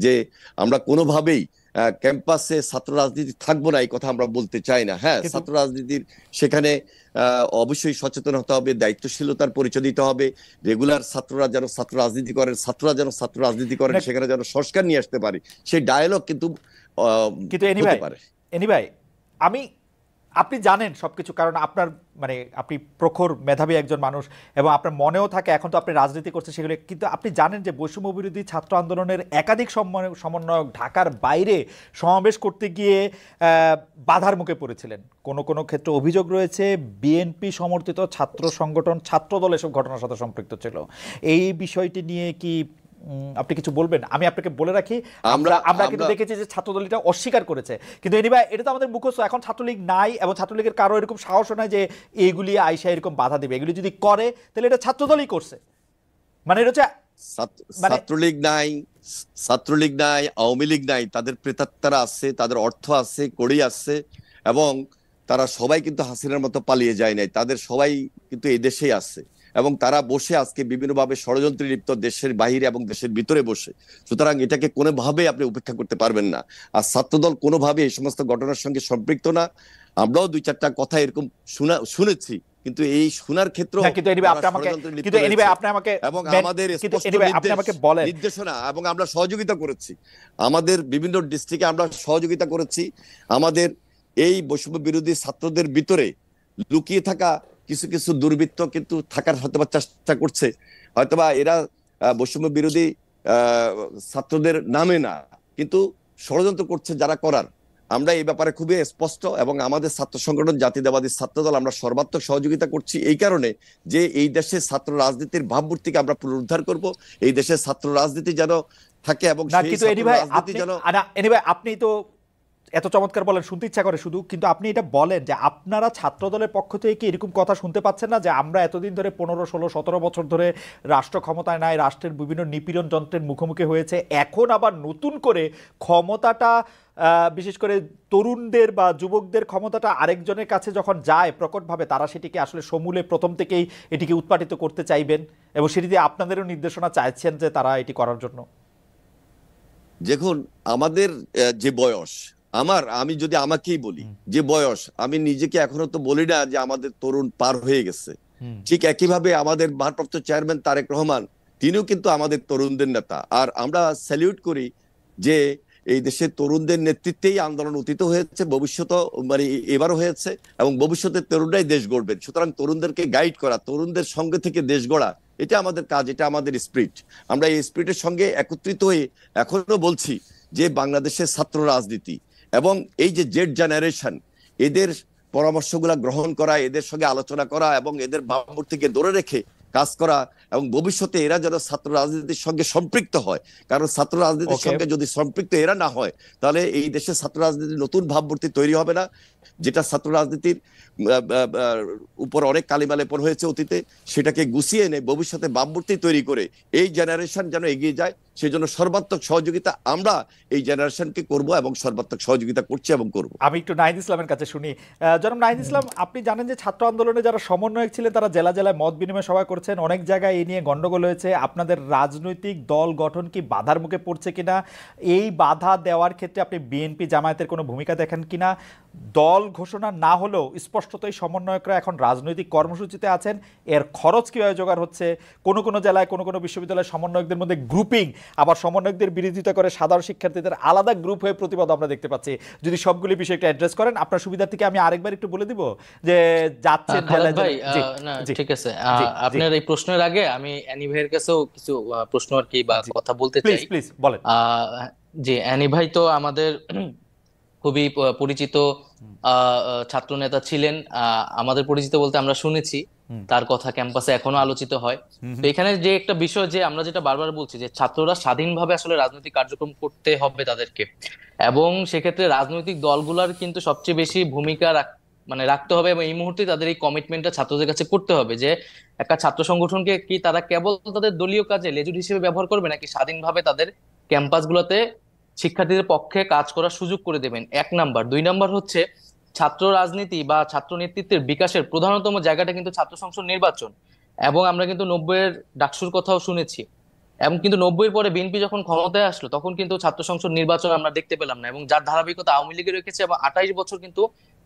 যে আমরা কোনোভাবেই ক্যাম্পাসে ছাত্র রাজনীতি থাকবো না, এই কথা আমরা বলতে চাই না। হ্যাঁ, ছাত্র রাজনীতির সেখানে অবশ্যই সচেতন হতে হবে, দায়িত্বশীলতার পরিচয় দিতে হবে, রেগুলার ছাত্ররা যেন ছাত্র রাজনীতি করেন, ছাত্ররা যেন ছাত্র রাজনীতি করেন, সেখানে যেন সংস্কার নিয়ে আসতে পারি, সেই ডায়ালগ কিন্তু হতে পারে। এনি ভাই, আপনি জানেন সবকিছু, কারণ আপনার মানে আপনি প্রখর মেধাবী একজন মানুষ এবং আপনার মনেও থাকে, এখন তো আপনি রাজনীতি করছেন সেগুলো, কিন্তু আপনি জানেন যে বৈষম্য বিরোধী ছাত্র আন্দোলনের একাধিক সমন্বয়ক ঢাকার বাইরে সমাবেশ করতে গিয়ে বাধার মুখে পড়েছিলেন। কোনো ক্ষেত্রে অভিযোগ রয়েছে বিএনপি সমর্থিত ছাত্র সংগঠন ছাত্রদল এসব ঘটনার সাথে সম্পৃক্ত ছিল। এই বিষয়টি নিয়ে কি আপনি কিছু বলবেন? আমি আপনাকে বলে রাখি, আমরা কিন্তু দেখেছি যে ছাত্রদল এটা অস্বীকার করেছে, কিন্তু এনিভাই এটা তো আমাদের মুখস্থ। এখন ছাত্রলীগ নাই এবং ছাত্রলীগের কারো এরকম সাহসও নাই যে এইগুলি আইসা এরকম বাধা দিবে। এগুলি যদি করে তাহলে এটা ছাত্রদলই করছে, মানে এটা হচ্ছে ছাত্রলীগ নাই, আওয়ামী লীগ নাই, তাদের প্রেতাত্মারা আছে, তাদের অর্থ আছে, কড়ি আছে, এবং তারা সবাই কিন্তু হাসিনার মতো পালিয়ে যায় নাই, তাদের সবাই কিন্তু এই দেশেই আছে এবং তারা বসে আজকে বিভিন্নভাবে ষড়যন্ত্রে লিপ্ত, দেশের বাহিরে এবং দেশের ভিতরে বসে। সুতরাং এটাকে কোনোভাবে আপনি উপেক্ষা করতে পারবেন না। আর ছাত্রদল কোনোভাবে এই সমস্ত ঘটনার সঙ্গে সম্পৃক্ত না। আমরাও 2-4টা কথা এরকম শুনেছি, কিন্তু এই শোনার ক্ষেত্রে এবং আমাদের নির্দেশনা এবং আমরা সহযোগিতা করেছি, আমাদের বিভিন্ন ডিস্ট্রিক্টে আমরা সহযোগিতা করেছি। আমাদের এই বৈষম্য বিরোধী ছাত্রদের ভিতরে লুকিয়ে থাকা কিছু কিছু দুর্বৃত্ত কিন্তু থাকার হয়তোবা চেষ্টা করছে, হয়তোবা এরা বৈষম্য বিরোধী ছাত্রদের নামে না, কিন্তু ষড়যন্ত্র করছে যারা করার। আমরা এই ব্যাপারে খুবই স্পষ্ট এবং আমাদের ছাত্র সংগঠন জাতীয়তাবাদী ছাত্রদল আমরা সর্বাত্মক সহযোগিতা করছি এই কারণে যে এই দেশে ছাত্র রাজনীতির ভাবমূর্তিকে আমরা পুনরুদ্ধার করব, এই দেশে ছাত্র রাজনীতি যেন থাকে এবং আপনি তো এত চমৎকার বলেন, শুনতে ইচ্ছা করে শুধু, কিন্তু আপনি এটা বলেন যে আপনারা ছাত্রদলের পক্ষ থেকে কি এরকম কথা শুনতে পাচ্ছেন না যে আমরা এতদিন ধরে 15, 16, 17 বছর ধরে রাষ্ট্র ক্ষমতায় নাই, রাষ্ট্রের বিভিন্ন নিপীড়ন যন্ত্রের মুখোমুখি হয়েছে, এখন আবার নতুন করে ক্ষমতাটা বিশেষ করে তরুণদের বা যুবকদের ক্ষমতাটা আরেকজনের কাছে যখন যায় প্রকটভাবে, তারা সেটিকে আসলে সমূলে প্রথম থেকেই এটিকে উৎপাটিত করতে চাইবেন এবং সেটিতে আপনাদেরও নির্দেশনা চাইছেন যে তারা এটি করার জন্য? দেখুন, আমাদের যে বয়স, আমি যদি আমাকেই বলি যে বয়স, আমি নিজেকে এখনো তো বলি না যে আমাদের তরুণ পার হয়ে গেছে। ঠিক একইভাবে আমাদের ভারপ্রাপ্ত চেয়ারম্যান তারেক রহমান, তিনিও কিন্তু আমাদের তরুণদের নেতা। আর আমরা স্যালিউট করি যে এই দেশের তরুণদের নেতৃত্বেই আন্দোলন অতীত হয়েছে, ভবিষ্যৎ মানে এবারও হয়েছে এবং ভবিষ্যতের তরুণরাই দেশ গড়বেন। সুতরাং তরুণদেরকে গাইড করা, তরুণদের সঙ্গে থেকে দেশ গড়া, এটা আমাদের কাজ, এটা আমাদের স্পিরিট। আমরা এই স্পিরিটের সঙ্গে একত্রিত হয়ে এখনো বলছি যে বাংলাদেশের ছাত্র রাজনীতি এবং এই যে জেড জেনারেশন, এদের পরামর্শগুলা গ্রহণ করা, এদের সঙ্গে আলোচনা করা এবং এদের ভাবমূর্তিকে ধরে রেখে কাজ করা এবং ভবিষ্যতে এরা যেন ছাত্র রাজনীতির সঙ্গে সম্পৃক্ত হয়। কারণ ছাত্র রাজনীতির সঙ্গে যদি সম্পৃক্ত এরা না হয়, তাহলে এই দেশে ছাত্র রাজনীতির নতুন ভাবমূর্তি তৈরি হবে না, যেটা ছাত্র রাজনীতির উপর অনেক কালিমালেপন হয়েছে অতীতে, সেটাকে গুছিয়ে এনে ভবিষ্যতে ভাবমূর্তি তৈরি করে এই জেনারেশন যেন এগিয়ে যায়, সেই জন্য সর্বাত্মক সহযোগিতা আমরা এই জেনারেশনকে করব এবং সর্বাত্মক সহযোগিতা করছি এবং করব। আমি একটু নাহিদ ইসলামের কাছে শুনি। জনাব নাহিদ ইসলাম, আপনি জানেন যে ছাত্র আন্দোলনে যারা সমন্বয়ক ছিলেন তারা জেলা জেলায় মত বিনিময় সভা করছেন, অনেক জায়গায় এই নিয়ে গন্ডগোল হয়েছে। আপনাদের রাজনৈতিক দল গঠন কি বাধার মুখে পড়ছে কিনা, এই বাধা দেওয়ার ক্ষেত্রে আপনি বিএনপি জামায়াতের কোনো ভূমিকা দেখেন কিনা? দল ঘোষণা না হলেও স্পষ্টতই সমন্বয়করা এখন রাজনৈতিক কর্মসূচিতে আছেন, এর খরচ কিভাবে জোগাড় হচ্ছে? কোনো জেলায় কোনো বিশ্ববিদ্যালয়ের সমন্বয়কদের মধ্যে গ্রুপিং, আবার সমন্বয়কদের বিরোধিতা করে সাধারণ শিক্ষার্থীদের আলাদা গ্রুপ হয়ে প্রতিবাদ আমরা দেখতে পাচ্ছি। যদি সবগুলি বিষয় একটু অ্যাড্রেস করেন, আপনার সুবিধা থেকে আমি আরেকবার একটু বলে দিব যে যাচ্ছেন ভাই। ঠিক আছে, আপনার এই প্রশ্নের আগে আমি অ্যানি ভাইয়ের কাছেও কিছু প্রশ্ন আর কি বা কথা বলতে চাই। প্লিজ বলেন। জি, অ্যানি ভাই তো আমাদের খুবই পরিচিত ছাত্র নেতা ছিলেন। আমাদের পরিচিত বলতে আমরা শুনেছি তার কথা ক্যাম্পাসে এখনো আলোচিত হয়। তো এখানে যে একটা বিষয় যে আমরা যেটা বারবার বলছি যে ছাত্ররা স্বাধীনভাবে আসলে রাজনৈতিক কার্যক্রম করতে হবে তাদেরকে, এবং সেক্ষেত্রে রাজনৈতিক দলগুলোর কিন্তু সবচেয়ে বেশি ভূমিকা মানে রাখতে হবে, এবং এই মুহূর্তে তাদের এই কমিটমেন্টটা ছাত্রদের কাছে করতে হবে যে একটা ছাত্র সংগঠনকে কি তারা কেবল তাদের দলীয় কাজে লেজুর হিসেবে ব্যবহার করবে, নাকি স্বাধীনভাবে তাদের ক্যাম্পাসগুলোতে শিক্ষার্থীদের পক্ষে কাজ করার সুযোগ করে দেবেন। 1 নাম্বার। 2 নাম্বার হচ্ছে ছাত্র রাজনীতি বা ছাত্র নেতৃত্বের বিকাশের প্রধানতম জায়গাটা কিন্তু ছাত্র সংসদ নির্বাচন, এবং আমরা কিন্তু 90-এর ডাকসুর কথাও শুনেছি, এবং কিন্তু 90-এর পরে বিএনপি যখন ক্ষমতায় আসলো তখন কিন্তু ছাত্র সংসদ নির্বাচন আমরা দেখতে পেলাম না, এবং যার ধারাবাহিকতা আওয়ামী লীগে রেখেছে, এবং 28 বছর কিন্তু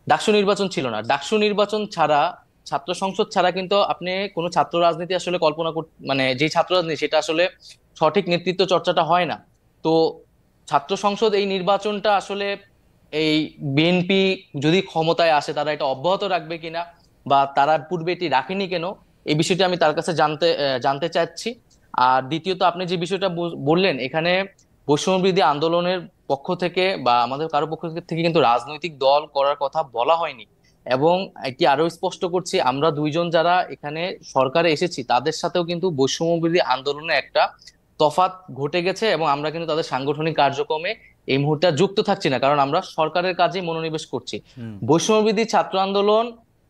ডাকসু নির্বাচন ছিল না। ডাকসু নির্বাচন ছাড়া, ছাত্র সংসদ ছাড়া কিন্তু আপনি কোনো ছাত্র রাজনীতি আসলে কল্পনা মানে যে ছাত্র রাজনীতি সেটা আসলে সঠিক নেতৃত্ব চর্চাটা হয় না। তো ছাত্র সংসদ এই নির্বাচনটা আসলে এই বিএনপি যদি ক্ষমতায় আসে তারা এটা অব্যাহত রাখবে কিনা, বা তারা পূর্বে এটি রাখেনি কেন, এই বিষয়টি আমি তার কাছে জানতে চাচ্ছি। আর দ্বিতীয়ত আপনি যে বিষয়টা বললেন, এখানে বৈষম্য বিরোধী আন্দোলনের পক্ষ থেকে বা আমাদের কারো পক্ষ থেকে কিন্তু রাজনৈতিক দল করার কথা বলা হয়নি, এবং এটি আরো স্পষ্ট করছি, আমরা দুইজন যারা এখানে সরকারে এসেছি তাদের সাথেও কিন্তু বৈষম্য বিরোধী আন্দোলনে একটা তফাৎ ঘটে গেছে, এবং আমরা কিন্তু তাদের সাংগঠনিক কার্যক্রমে এই মুহূর্তে আর যুক্ত থাকছি না, কারণ আমরা সরকারের কাজে মনোনিবেশ করছি। বৈষম্য বিরোধী ছাত্র আন্দোলন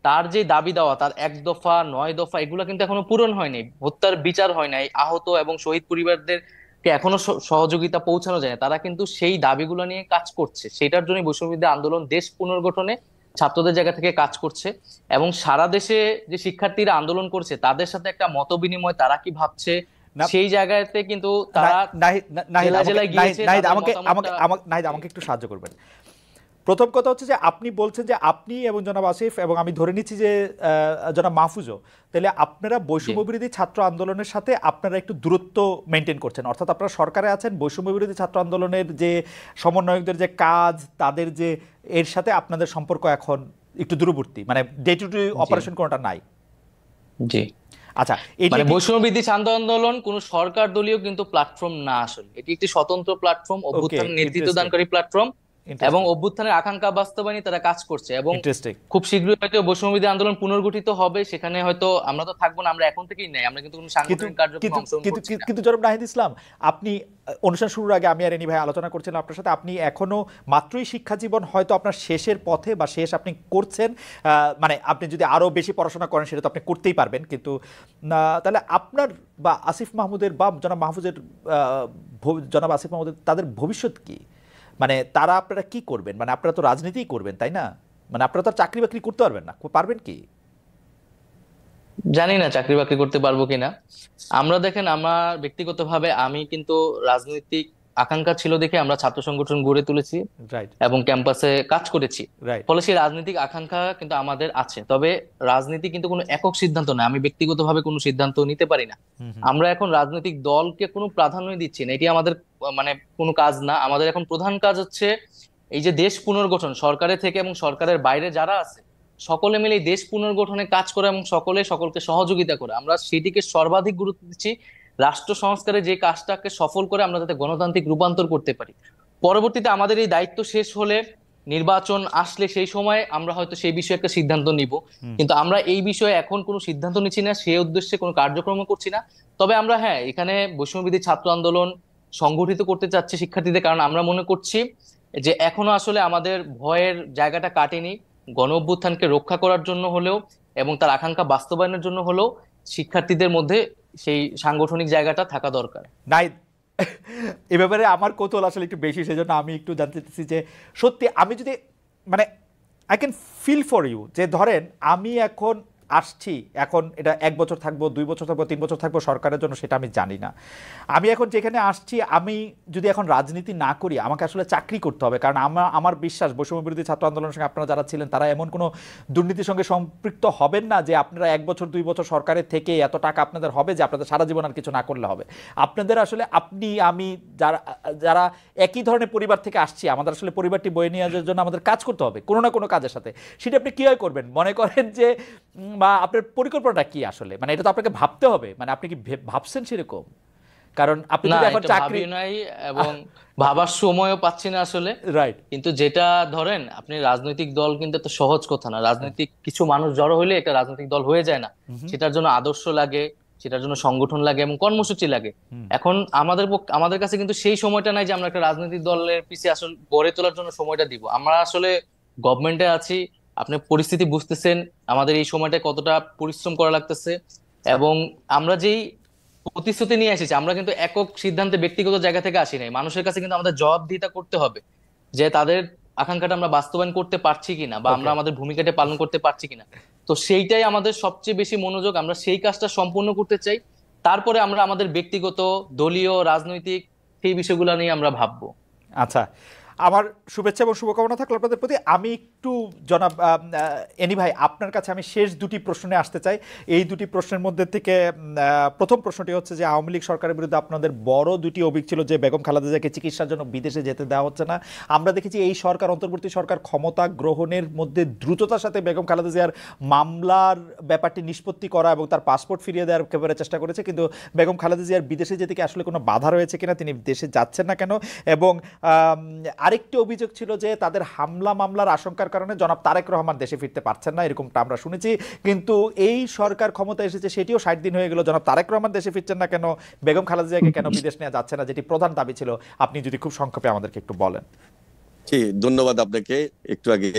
তার যে দাবি দেওয়া, তার 1 দফা 9 দফা এগুলো কিন্তু এখনো পূরণ হয়নি, হত্যার বিচার হয় নাই, আহত এবং শহীদ পরিবারদেরকে এখনো সহযোগিতা পৌঁছানো যায় না, তারা কিন্তু সেই দাবিগুলো নিয়ে কাজ করছে। সেটার জন্য বৈষম্য বিরোধী আন্দোলন দেশ পুনর্গঠনে ছাত্রদের জায়গা থেকে কাজ করছে, এবং সারা দেশে যে শিক্ষার্থীরা আন্দোলন করছে তাদের সাথে একটা মত বিনিময়, তারা কি ভাবছে সেই জায়গাতে কিন্তু তারা জেলায় গিয়েছে। আমাকে একটু সাহায্য করবেন। প্রথম কথা হচ্ছে যে আপনি বলছেন যে আপনি এবং জনাব আসিফ এবং আমি ধরে নিচ্ছি যে জনাব মাহফুজও, তাহলে আপনারা বৈষম্য বিরোধী ছাত্র আন্দোলনের সাথে আপনারা একটু দূরত্ব মেনটেন করছেন, অর্থাৎ আপনারা সরকারে আছেন, বৈষম্য বিরোধী ছাত্র আন্দোলনের যে সমন্বয়কদের যে কাজ তাদের যে এর সাথে আপনাদের সম্পর্ক এখন একটু দূরবর্তী, মানে ডে টু ডে অপারেশন কোনটা নাই। জি, আচ্ছা, মানে বৈষম্য বিরোধী ছাত্র আন্দোলন কোন সরকার দলীয় কিন্তু প্ল্যাটফর্ম না, আসলে এটি একটি স্বতন্ত্র প্ল্যাটফর্ম, অভ্যুত্থান নেতৃত্বদানকারী প্ল্যাটফর্ম, এবং অভ্যুত্থানের আকাঙ্ক্ষা বাস্তবায়নে তারা কাজ করছে, এবং খুব শীঘ্রই হয়তো বৈষম্য বিরোধী আন্দোলন পুনর্গঠিত হবে, সেখানে হয়তো আমরা তো থাকবো না, আমরা এখন থেকেই নাই, আমরা কিন্তু কোনো সাংগঠনিক কার্যক্রমে অংশগ্রহণ করছি না। কিন্তু জনাব নাহিদ ইসলাম, আপনি অনুষ্ঠান শুরুর আগে আমি আর এনি ভাই আলোচনা করছিলাম আপনার সাথে, আপনি এখনো মাত্রই শিক্ষা জীবন হয়তো আপনার শেষের পথে বা শেষ আপনি করছেন, মানে আপনি যদি আরো বেশি পড়াশোনা করেন সেটা তো আপনি করতেই পারবেন, কিন্তু তাহলে আপনার বা আসিফ মাহমুদের বা জনাব মাহফুজের, জনাব আসিফ মাহমুদের তাদের ভবিষ্যৎ কি? মানে তারা আপনারা কি করবেন? মানে আপনারা তো রাজনীতিই করবেন তাই না? মানে আপনারা তো চাকরি বাকরি করতে পারবেন না, পারবেন কি? জানি না চাকরি বাকরি করতে পারবো কিনা। আমরা দেখেন, আমার ব্যক্তিগতভাবে আমি কিন্তু রাজনৈতিক আকাঙ্ক্ষা ছিল দেখে আমরা ছাত্র সংগঠন গড়ে তুলেছি এবং ক্যাম্পাসে কাজ করেছি, ফলে সেই রাজনৈতিক আকাঙ্ক্ষা কিন্তু আমাদের আছে। তবে রাজনীতি কিন্তু কোনো একক সিদ্ধান্ত না, আমি ব্যক্তিগতভাবে কোনো সিদ্ধান্ত নিতে পারি না। আমরা এখন রাজনৈতিক দলকে কোনো প্রাধান্য দিচ্ছি না, এটি আমাদের মানে কোনো কাজ না। আমাদের এখন প্রধান কাজ হচ্ছে এই যে দেশ পুনর্গঠন, সরকারের থেকে এবং সরকারের বাইরে যারা আছে সকলে মিলে দেশ পুনর্গঠনে কাজ করে এবং সকলকে সহযোগিতা করে। আমরা সেটিকে সর্বাধিক গুরুত্ব দিচ্ছি, রাষ্ট্র সংস্কারে যে কাজটাকে সফল করে আমরা যাতে গণতান্ত্রিক রূপান্তর করতে পারি। পরবর্তীতে আমাদের এই দায়িত্ব শেষ হলে, নির্বাচন আসলে সেই সময় আমরা হয়তো সেই বিষয়ে একটা সিদ্ধান্ত নিব, কিন্তু আমরা এই বিষয়ে এখন কোনো সিদ্ধান্ত নিচ্ছি না, সেই উদ্দেশ্যে কোনো কার্যক্রম করছি না। তবে আমরা এখানে বৈষম্যবিরোধী ছাত্র আন্দোলন সংগঠিত করতে চাচ্ছি শিক্ষার্থীদের, কারণ আমরা মনে করছি যে এখনো আসলে আমাদের ভয়ের জায়গাটা কাটেনি। গণ অভ্যুত্থানকে রক্ষা করার জন্য হলেও এবং তার আকাঙ্ক্ষা বাস্তবায়নের জন্য হলেও শিক্ষার্থীদের মধ্যে সেই সাংগঠনিক জায়গাটা থাকা দরকার। নাই, এ ব্যাপারে আমার কৌতূহল আসলে একটু বেশি, সেজন্য আমি একটু জানতে চাইছি যে সত্যি আমি যদি মানে I can feel for you, যে ধরেন আমি এখন আসছি, এখন এটা 1 বছর থাকবো, 2 বছর থাকবো, 3 বছর থাকবো সরকারের জন্য, সেটা আমি জানি না। আমি এখন যেখানে আসছি, আমি যদি এখন রাজনীতি না করি, আমাকে আসলে চাকরি করতে হবে, কারণ আমার বিশ্বাস বৈষম্য বিরোধী ছাত্র আন্দোলনের সঙ্গে আপনারা যারা ছিলেন তারা এমন কোনো দুর্নীতির সঙ্গে সম্পৃক্ত হবেন না যে আপনারা 1 বছর 2 বছর সরকারের থেকে এত টাকা আপনাদের হবে যে আপনাদের সারা জীবন আর কিছু না করলে হবে। আপনাদের আসলে আপনি আমি যারা একই ধরনের পরিবার থেকে আসছি, আমাদের আসলে পরিবারটি বয়ে নিয়ে যাওয়ার জন্য আমাদের কাজ করতে হবে কোনো না কোনো কাজের সাথে। সেটা আপনি কীভাবে করবেন মনে করেন যে, বা আপনার পরিকল্পনাটা কি আসলে? মানে এটা তো আপনাকে ভাবতে হবে, মানে আপনি কি ভাবছেন সেরকম? কারণ আপনি না, যদি এখন এটা চাকরি ভাবি নাই এবং ভাবার সময়ও পাচ্ছি না আসলে। রাইট কিন্তু যেটা ধরেন, আপনি রাজনৈতিক দল কিন্তু এত সহজ কথা না। রাজনৈতিক কিছু মানুষ জড়ো হইলে একটা রাজনৈতিক দল হয়ে যায় না। সেটার জন্য আদর্শ লাগে, সেটার জন্য সংগঠন লাগে এবং কর্মসূচি লাগে। এখন আমাদের কাছে কিন্তু সেই সময়টা নাই যে আমরা একটা রাজনৈতিক দলের পিছিয়ে আসলে গড়ে তোলার জন্য সময়টা দিব। আমরা আসলে গভর্নমেন্টে আছি, আপনি পরিস্থিতি বুঝতেছেন আমাদের এই সময়টা কতটা পরিশ্রম করা লাগতেছে। এবং আমরা যেই প্রতিশ্রুতি নিয়ে এসেছি, আমরা কিন্তু একক সিদ্ধান্তে ব্যক্তিগত জায়গা থেকে আসি নাই। মানুষের কাছে কিন্তু আমাদের জবাবদিহিতা করতে হবে যে তাদের আকাঙ্ক্ষাটা আমরা বাস্তবায়ন করতে পারছি কিনা, বা আমরা ওকে আমাদের ভূমিকাটা পালন করতে পারছি কিনা। তো সেইটাই আমাদের সবচেয়ে বেশি মনোযোগ, আমরা সেই কাজটা সম্পূর্ণ করতে চাই। তারপরে আমরা আমাদের ব্যক্তিগত, দলীয়, রাজনৈতিক সেই বিষয়গুলো নিয়ে আমরা ভাববো। আচ্ছা, আমার শুভেচ্ছা এবং শুভকামনা থাকলো আপনাদের প্রতি। আমি একটু জনাব এনি ভাই, আপনার কাছে আমি শেষ দুটি প্রশ্নে আসতে চাই। এই দুটি প্রশ্নের মধ্যে থেকে প্রথম প্রশ্নটি হচ্ছে যে আওয়ামী লীগ সরকারের বিরুদ্ধে আপনাদের বড় দুটি অভিযোগ ছিল যে বেগম খালেদা জিয়াকে চিকিৎসার জন্য বিদেশে যেতে দেওয়া হচ্ছে না। আমরা দেখেছি এই সরকার, অন্তর্বর্তী সরকার ক্ষমতা গ্রহণের মধ্যে দ্রুততার সাথে বেগম খালেদা জিয়ার মামলার ব্যাপারটি নিষ্পত্তি করা এবং তার পাসপোর্ট ফিরিয়ে দেওয়ার একেবারে চেষ্টা করেছে, কিন্তু বেগম খালেদা জিয়ার বিদেশে যেতে কি আসলে কোনো বাধা রয়েছে কিনা, তিনি দেশে যাচ্ছেন না কেন? এবং আরেকটি অভিযোগ ছিল যে তাদের হামলা মামলার আশঙ্কার কারণে জনাব তারেক রহমান দেশে ফিরতে পারছেন না, এরকমটা আমরা শুনেছি। কিন্তু এই সরকার ক্ষমতা এসেছে, সেটিও 60 দিন হয়ে গেল, জনাব তারেক রহমান দেশে ফিরছেন না কেন, বেগম খালেদা জিয়াকে কেন বিদেশ নেওয়া যাচ্ছে না, যেটি প্রধান দাবি ছিল, আপনি যদি খুব সংক্ষেপে আমাদেরকে একটু বলেন। জি, ধন্যবাদ আপনাকে। একটু আগে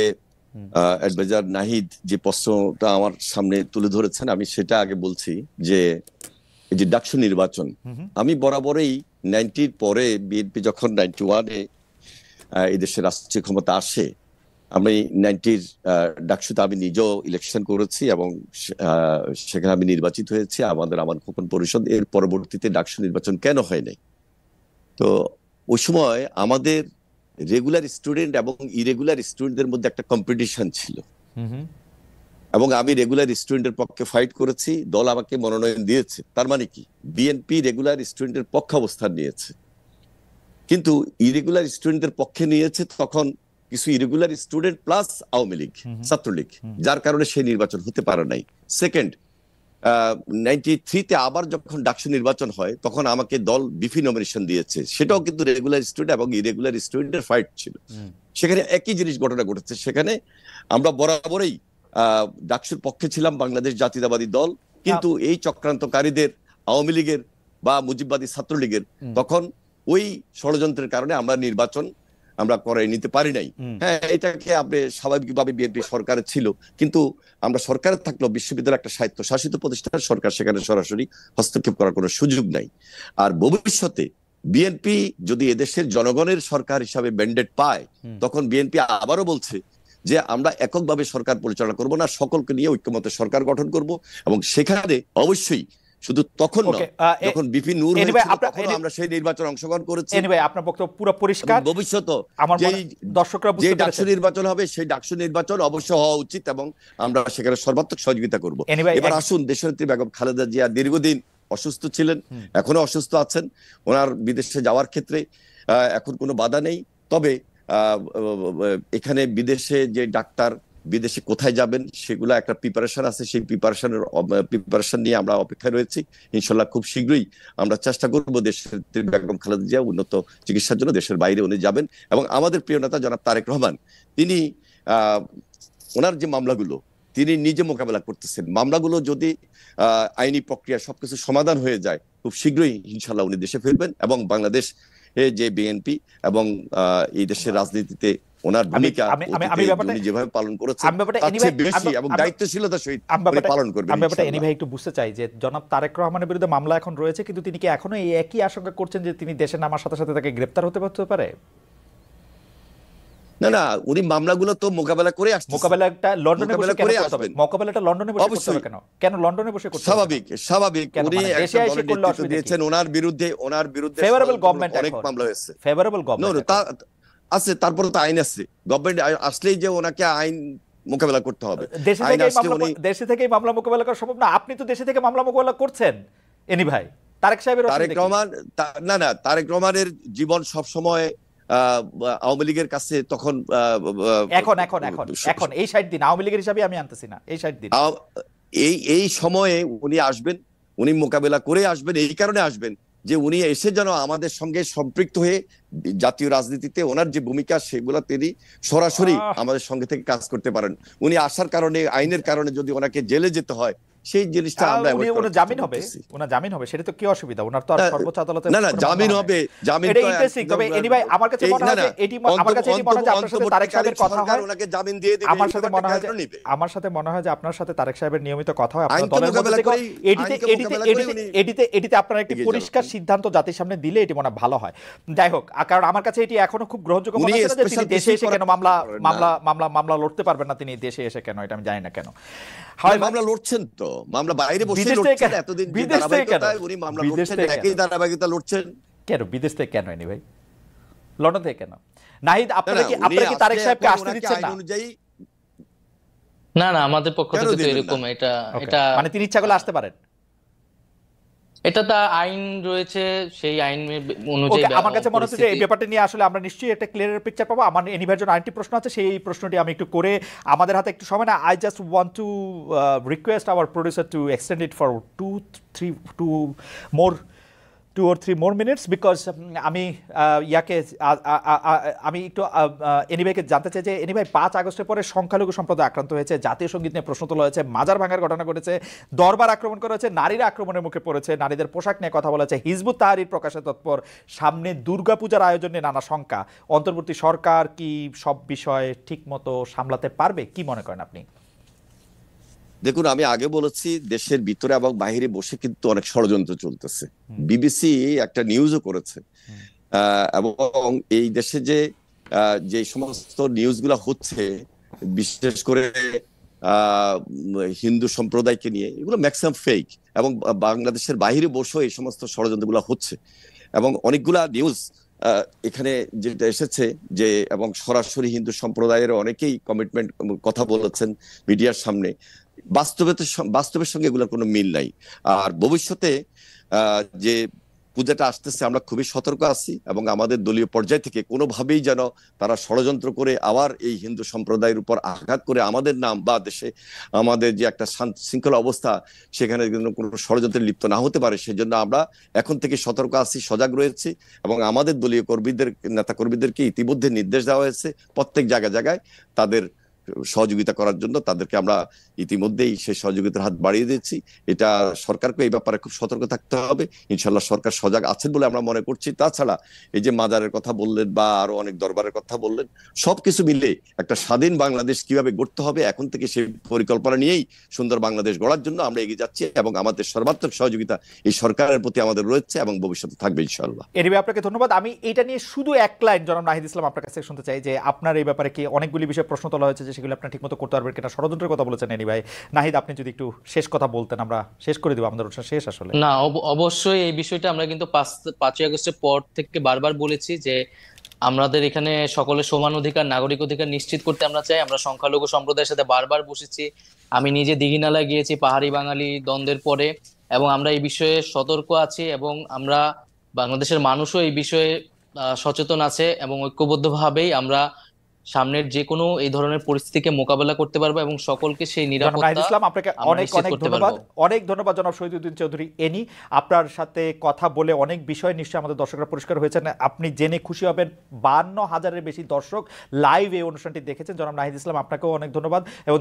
অ্যাডভাইজার নাহিদ যে প্রশ্নটা আমার সামনে তুলে ধরেছেন, আমি সেটা আগে বলছি যে এই যে ডাকসু নির্বাচন, আমি বরাবরই 90-র পরে বিএনপি যখন 91-এ এই দেশের রাষ্ট্রীয় ক্ষমতা আসে, আমি 90-র ডাকসুতে আমি নিজেও ইলেকশন করেছি এবং সেখানে আমি নির্বাচিত হয়েছি আমার খোকন পরিষদ। এর পরবর্তীতে ডাকসু নির্বাচন কেন হয় নাই? তো ওই সময় আমাদের রেগুলার স্টুডেন্ট এবং ইরেগুলার স্টুডেন্টদের মধ্যে একটা কম্পিটিশন ছিল এবং আমি রেগুলার স্টুডেন্টের পক্ষে ফাইট করেছি, দল আমাকে মনোনয়ন দিয়েছে। তার মানে কি, বিএনপি রেগুলার স্টুডেন্টের পক্ষে অবস্থান নিয়েছে, কিন্তু ইরেগুলার স্টুডেন্টদের পক্ষে নিয়েছে তখন কিছু irregular student plus Awami League, Chhatra League, যার কারণে সেই নির্বাচন হতে পারে নাই। সেকেন্ড, 93-তে আবার যখন ডাকসু নির্বাচন হয় তখন আমাকে দল বিপি নমিনেশন দিয়েছে, সেটাও কিন্তু রেগুলার স্টুডেন্ট এবং ইরেগুলার স্টুডেন্টের ফাইট ছিল। সেখানে একই জিনিস ঘটনা ঘটেছে, সেখানে আমরা বরাবরই ডাকসুর পক্ষে ছিলাম, বাংলাদেশ জাতীয়তাবাদী দল, কিন্তু এই চক্রান্তকারীদের আওয়ামী লীগের বা মুজিববাদী ছাত্রলীগের তখন ওই ষড়যন্ত্রের কারণে আমরা নির্বাচন আমরা করাই নিতে পারি নাই। হ্যাঁ, এটাকে আপনি স্বাভাবিকভাবে বিএনপি সরকারে ছিল, কিন্তু আমরা সরকারে থাকলেও বিশ্ববিদ্যালয় একটা স্বায়ত্ত শাসিত প্রতিষ্ঠান, সরকার সেখানে সরাসরি হস্তক্ষেপ করার কোনো সুযোগ নাই। আর ভবিষ্যতে বিএনপি যদি এদেশের জনগণের সরকার হিসাবে ম্যান্ডেট পায়, তখন বিএনপি আবারও বলছে যে আমরা এককভাবে সরকার পরিচালনা করব না, সকলকে নিয়ে ঐক্যমতে সরকার গঠন করব। এবং সেখানে অবশ্যই শুধু তখন নয়, যখন বিপি নূর হয়েছিল আমরা সেই নির্বাচনে অংশগ্রহণ করেছি। এনিওয়ে, আপনার বক্তব্য পুরো পরিষ্কার। ভবিষ্যতে দর্শকরা যে ডাকসু নির্বাচন হবে, সেই ডাকসু নির্বাচন অবশ্যই হওয়া উচিত এবং আমরা সেখানে সর্বাত্মক সহযোগিতা করব। এবার আসুন, দেশনেত্রী বেগম খালেদা জিয়া দীর্ঘদিন অসুস্থ ছিলেন, এখনো অসুস্থ আছেন। ওনার বিদেশে যাওয়ার ক্ষেত্রে এখন কোনো বাধা নেই, তবে এখানে বিদেশে যে ডাক্তার বিদেশে কোথায় যাবেন সেগুলো একটা প্রিপারেশন আছে, সেই প্রিপারেশন নিয়ে আমরা অপেক্ষায় রয়েছি। ইনশাল্লাহ খুব শীঘ্রই আমরা চেষ্টা করব দেশের বেগম খালেদা জিয়া উন্নত চিকিৎসার জন্য দেশের বাইরে উনি যাবেন। এবং আমাদের প্রিয় নেতা জনাব তারেক রহমান, তিনি ওনার যে মামলাগুলো তিনি নিজে মোকাবেলা করতেছেন, মামলাগুলো যদি আইনি প্রক্রিয়া সবকিছু সমাধান হয়ে যায়, খুব শীঘ্রই ইনশাল্লাহ উনি দেশে ফিরবেন এবং বাংলাদেশ যে বিএনপি এবং এই দেশের রাজনীতিতে ওনার ভূমিকা উনি যেভাবে পালন করেছেন তার চেয়ে বেশি এবং দায়িত্বশীলতার সহিত পালন করবেন। আমি ব্যাপারটা এনি ভাই একটু বুঝতে চাই যে জনাব তারেক রহমানের বিরুদ্ধে মামলা এখন রয়েছে, কিন্তু তিনি কি এখনো এই একই আশঙ্কা করছেন যে তিনি দেশে নামার সাথে সাথে তাকে গ্রেফতার হতে পারে? না না, উনি মামলাগুলো তো মোকাবেলা করে আসছেন। মোকাবেলাটা লন্ডনে বসে কেন করতে হবে? মোকাবেলাটা লন্ডনে বসে করতে হবে কেন? কেন লন্ডনে বসে করতে হবে? স্বাভাবিক উনি একটা দলের নেতৃত্ব দিয়েছেন, ওনার বিরুদ্ধে ফেভারেবল গভর্নমেন্ট অনেক মামলা হয়েছে। ফেভারেবল গভর্নমেন্ট আছে, তারপরে তো আইন আছে, গভর্নমেন্ট আসলেই যে ওনাকে আইন মোকাবেলা করতে হবে। দেশে থেকেই মামলা মোকাবেলা করা সম্ভব না। আপনি তো দেশে থেকে মামলা মোকাবেলা করছেন এনি ভাই। তারেক রহমান না, তারেক রহমানের জীবন সব সময় আওয়ামী লীগের কাছে তখন এখন এই 60 দিন আওয়ামী লীগের হিসাবে আমি আনতেছি না, এই 60 দিন এই সময়ে উনি আসবেন, উনি মোকাবেলা করে আসবেন। এই কারণে আসবেন যে উনি এসে যেন আমাদের সঙ্গে সম্পৃক্ত হয়ে জাতীয় রাজনীতিতে ওনার যে ভূমিকা সেগুলো তিনি সরাসরি আমাদের সঙ্গে থেকে কাজ করতে পারেন। উনি আসার কারণে, আইনের কারণে যদি ওনাকে জেলে যেতে হয়, সেই জিনিসটা আমরা ওনার জামিন হবে, ওনার জামিন হবে, সেটা তো কি অসুবিধা? ওনার তো আর সর্বোচ্চ আদালতে না জামিন হবে, জামিন এটা ইন্টারেস্টিং। তবে এনিওয়ে আমার কাছে মনে হয় যে এটি, আমার কাছে এটি মনে হয় যে আপনার সাথে তারেক সাহেবের কথা হয়, ওনাকে জামিন দিয়ে দিবে। আমার সাথে মনে হয় যে আপনার সাথে তারেক সাহেবের নিয়মিত কথা হয় আপনার দলের মধ্যে। এটিতে আপনারা একটি পরিষ্কার সিদ্ধান্ত জাতির সামনে দিলে এটি মনে ভালো হয়। যাই হোক, কারণ আমার কাছে এটি এখনো খুব গ্রহণযোগ্য মনে হচ্ছে যে তিনি দেশে এসে কেন মামলা লড়তে পারবেন না, তিনি দেশে এসে কেন, এটা আমি জানি না কেন হয়। মামলা লড়ছেন তো, মামলা বাইরে বসে লড়ছেন এতদিন, বিদেশ থেকে কেন উনি মামলা লড়ছেন, একই ধারাবাহিকতা লড়ছেন কেন? বিদেশ থেকে কেন এনি ভাই, লন্ডন থেকে কেন? নাহিদ, আপনারা কি তারেক সাহেবকে আসতে দিচ্ছেন না? না আমাদের পক্ষ থেকে তো এরকম, এটা মানে তিনি ইচ্ছা করলে আসতে পারেন, এটা তা আইন রয়েছে, সেই আইন অনুযায়ী। আমার কাছে মনে হচ্ছে যে এই ব্যাপারটা নিয়ে আসলে আমরা নিশ্চয়ই একটা ক্লিয়ার পিকচার পাবো। আমার এনিভার জন্য আরেকটি প্রশ্ন আছে, সেই প্রশ্নটি আমি একটু করে, আমাদের হাতে একটু সময় না, I just want to request hour producer to extend it for 2 or 3 more minutes, because আমি আমি একটু এনিভাইকে জানতে চাই যে এনিভাই 5 আগস্টের পরে সংখ্যালঘু সম্প্রদায় আক্রান্ত হয়েছে, জাতীয় সঙ্গীত নিয়ে প্রশ্ন তোলা হয়েছে, মাজার ভাঙার ঘটনা ঘটেছে, দরবার আক্রমণ করা হয়েছে, নারীরা আক্রমণের মুখে পড়েছে, নারীদের পোশাক নিয়ে কথা বলা হয়েছে, হিজবুত তাহরির প্রকাশে তৎপর, সামনে দুর্গাপূজার আয়োজন নিয়ে নানা শঙ্কা। অন্তর্বর্তী সরকার কি সব বিষয় ঠিক মতো সামলাতে পারবে, কি মনে করেন আপনি? দেখুন, আমি আগে বলেছি দেশের ভিতরে এবং বাইরে বসে কিন্তু অনেক ষড়যন্ত্র চলতেছে। বিবিসি একটা নিউজও করেছে, এবং এই দেশে যে সমস্ত নিউজগুলো হচ্ছে, বিশেষ করে হিন্দু সম্প্রদায়কে নিয়ে, এগুলো ম্যাক্সিমাম ফেক, এবং বাংলাদেশের বাইরে বসেও এই সমস্ত ষড়যন্ত্রগুলো হচ্ছে। এবং অনেকগুলা নিউজ এখানে যেটা এসেছে যে, এবং সরাসরি হিন্দু সম্প্রদায়ের অনেকেই কমিটমেন্ট কথা বলেছেন মিডিয়ার সামনে, বাস্তবের সঙ্গে এগুলোর কোনো মিল নাই। আর ভবিষ্যতে যে পূজাটা আসতেছে, আমরা খুবই সতর্ক আছি, এবং আমাদের দলীয় পর্যায় থেকে কোনোভাবেই যেন তারা ষড়যন্ত্র করে আবার এই হিন্দু সম্প্রদায়ের উপর আঘাত করে আমাদের নাম বা দেশে আমাদের যে একটা শৃঙ্খলা অবস্থা, সেখানে কোনো ষড়যন্ত্রে লিপ্ত না হতে পারে, সেজন্য আমরা এখন থেকে সতর্ক আছি, সজাগ রয়েছি, এবং আমাদের দলীয় নেতা কর্মীদেরকে ইতিমধ্যে নির্দেশ দেওয়া হয়েছে প্রত্যেক জায়গায় তাদের সহযোগিতা করার জন্য। তাদেরকে আমরা ইতিমধ্যেই সেই সহযোগিতার হাত বাড়িয়ে দিয়েছি। এটা সরকারকে এই ব্যাপারে খুব সতর্ক থাকতে হবে। ইনশাল্লাহ সরকার সজাগ আছেন বলে আমরা মনে করছি। তাছাড়া এই যে মাজারের কথা বললেন বা আরো অনেক দরবারের কথা বললেন, সবকিছু মিলে একটা স্বাধীন বাংলাদেশ কিভাবে গড়তে হবে, এখন থেকে সেই পরিকল্পনা নিয়েই সুন্দর বাংলাদেশ গড়ার জন্য আমরা এগিয়ে যাচ্ছি, এবং আমাদের সর্বাত্মক সহযোগিতা এই সরকারের প্রতি আমাদের রয়েছে এবং ভবিষ্যতে থাকবে ইনশাআল্লাহ। এনিওয়ে, আপনাকে ধন্যবাদ। আমি এটা নিয়ে শুধু এক লাইন জনাব নাহিদ ইসলাম আপনার কাছে শুনতে চাই যে আপনার এই ব্যাপারে কি অনেকগুলি বিষয়ে প্রশ্ন তোলা হয়েছে যে সেগুলো আপনি ঠিকমতো করতে পারবেন কিনা, ষড়যন্ত্রের কথা বলেছেন এনিওয়ে। নাহিদ, আপনি যদি একটু শেষ কথা বলতেন, আমরা শেষ করে দেব, আমাদের অনুষ্ঠান শেষ আসলে। না, অবশ্যই এই বিষয়টা আমরা কিন্তু 5ই আগস্টের পর থেকে বারবার বলেছি যে আমাদের এখানে সকলের সমান অধিকার, নাগরিক অধিকার নিশ্চিত করতে আমরা চাই। আমরা সংখ্যালঘু সম্প্রদায়ের সাথে বারবার বসেছি। আমি নিজে দীঘিনালায় গিয়েছি পাহাড়ি বাঙালি দ্বন্দ্বের পরে, এবং আমরা এই বিষয়ে সতর্ক আছি, এবং আমরা বাংলাদেশের মানুষও এই বিষয়ে সচেতন আছে, এবং ঐক্যবদ্ধভাবেই আমরা সামনের যে কোনো এই ধরনের পরিস্থিতিকে মোকাবেলা করতে পারবো, এবং সকলকে সেই নিরাপত্তা ইসলাম, আপনাকে অনেক ধন্যবাদ জনাব শহীদউদ্দিন চৌধুরী এনি। আপনার সাথে কথা বলে অনেক বিষয় নিশ্চয়ই আমাদের দর্শকরা পরিষ্কার হয়েছেন। আপনি জেনে খুশি হবেন 52,000-এর বেশি দর্শক লাইভ এই অনুষ্ঠানটি দেখেছেন। জনাব নাহিদ ইসলাম, আপনাকেও অনেক ধন্যবাদ। এবং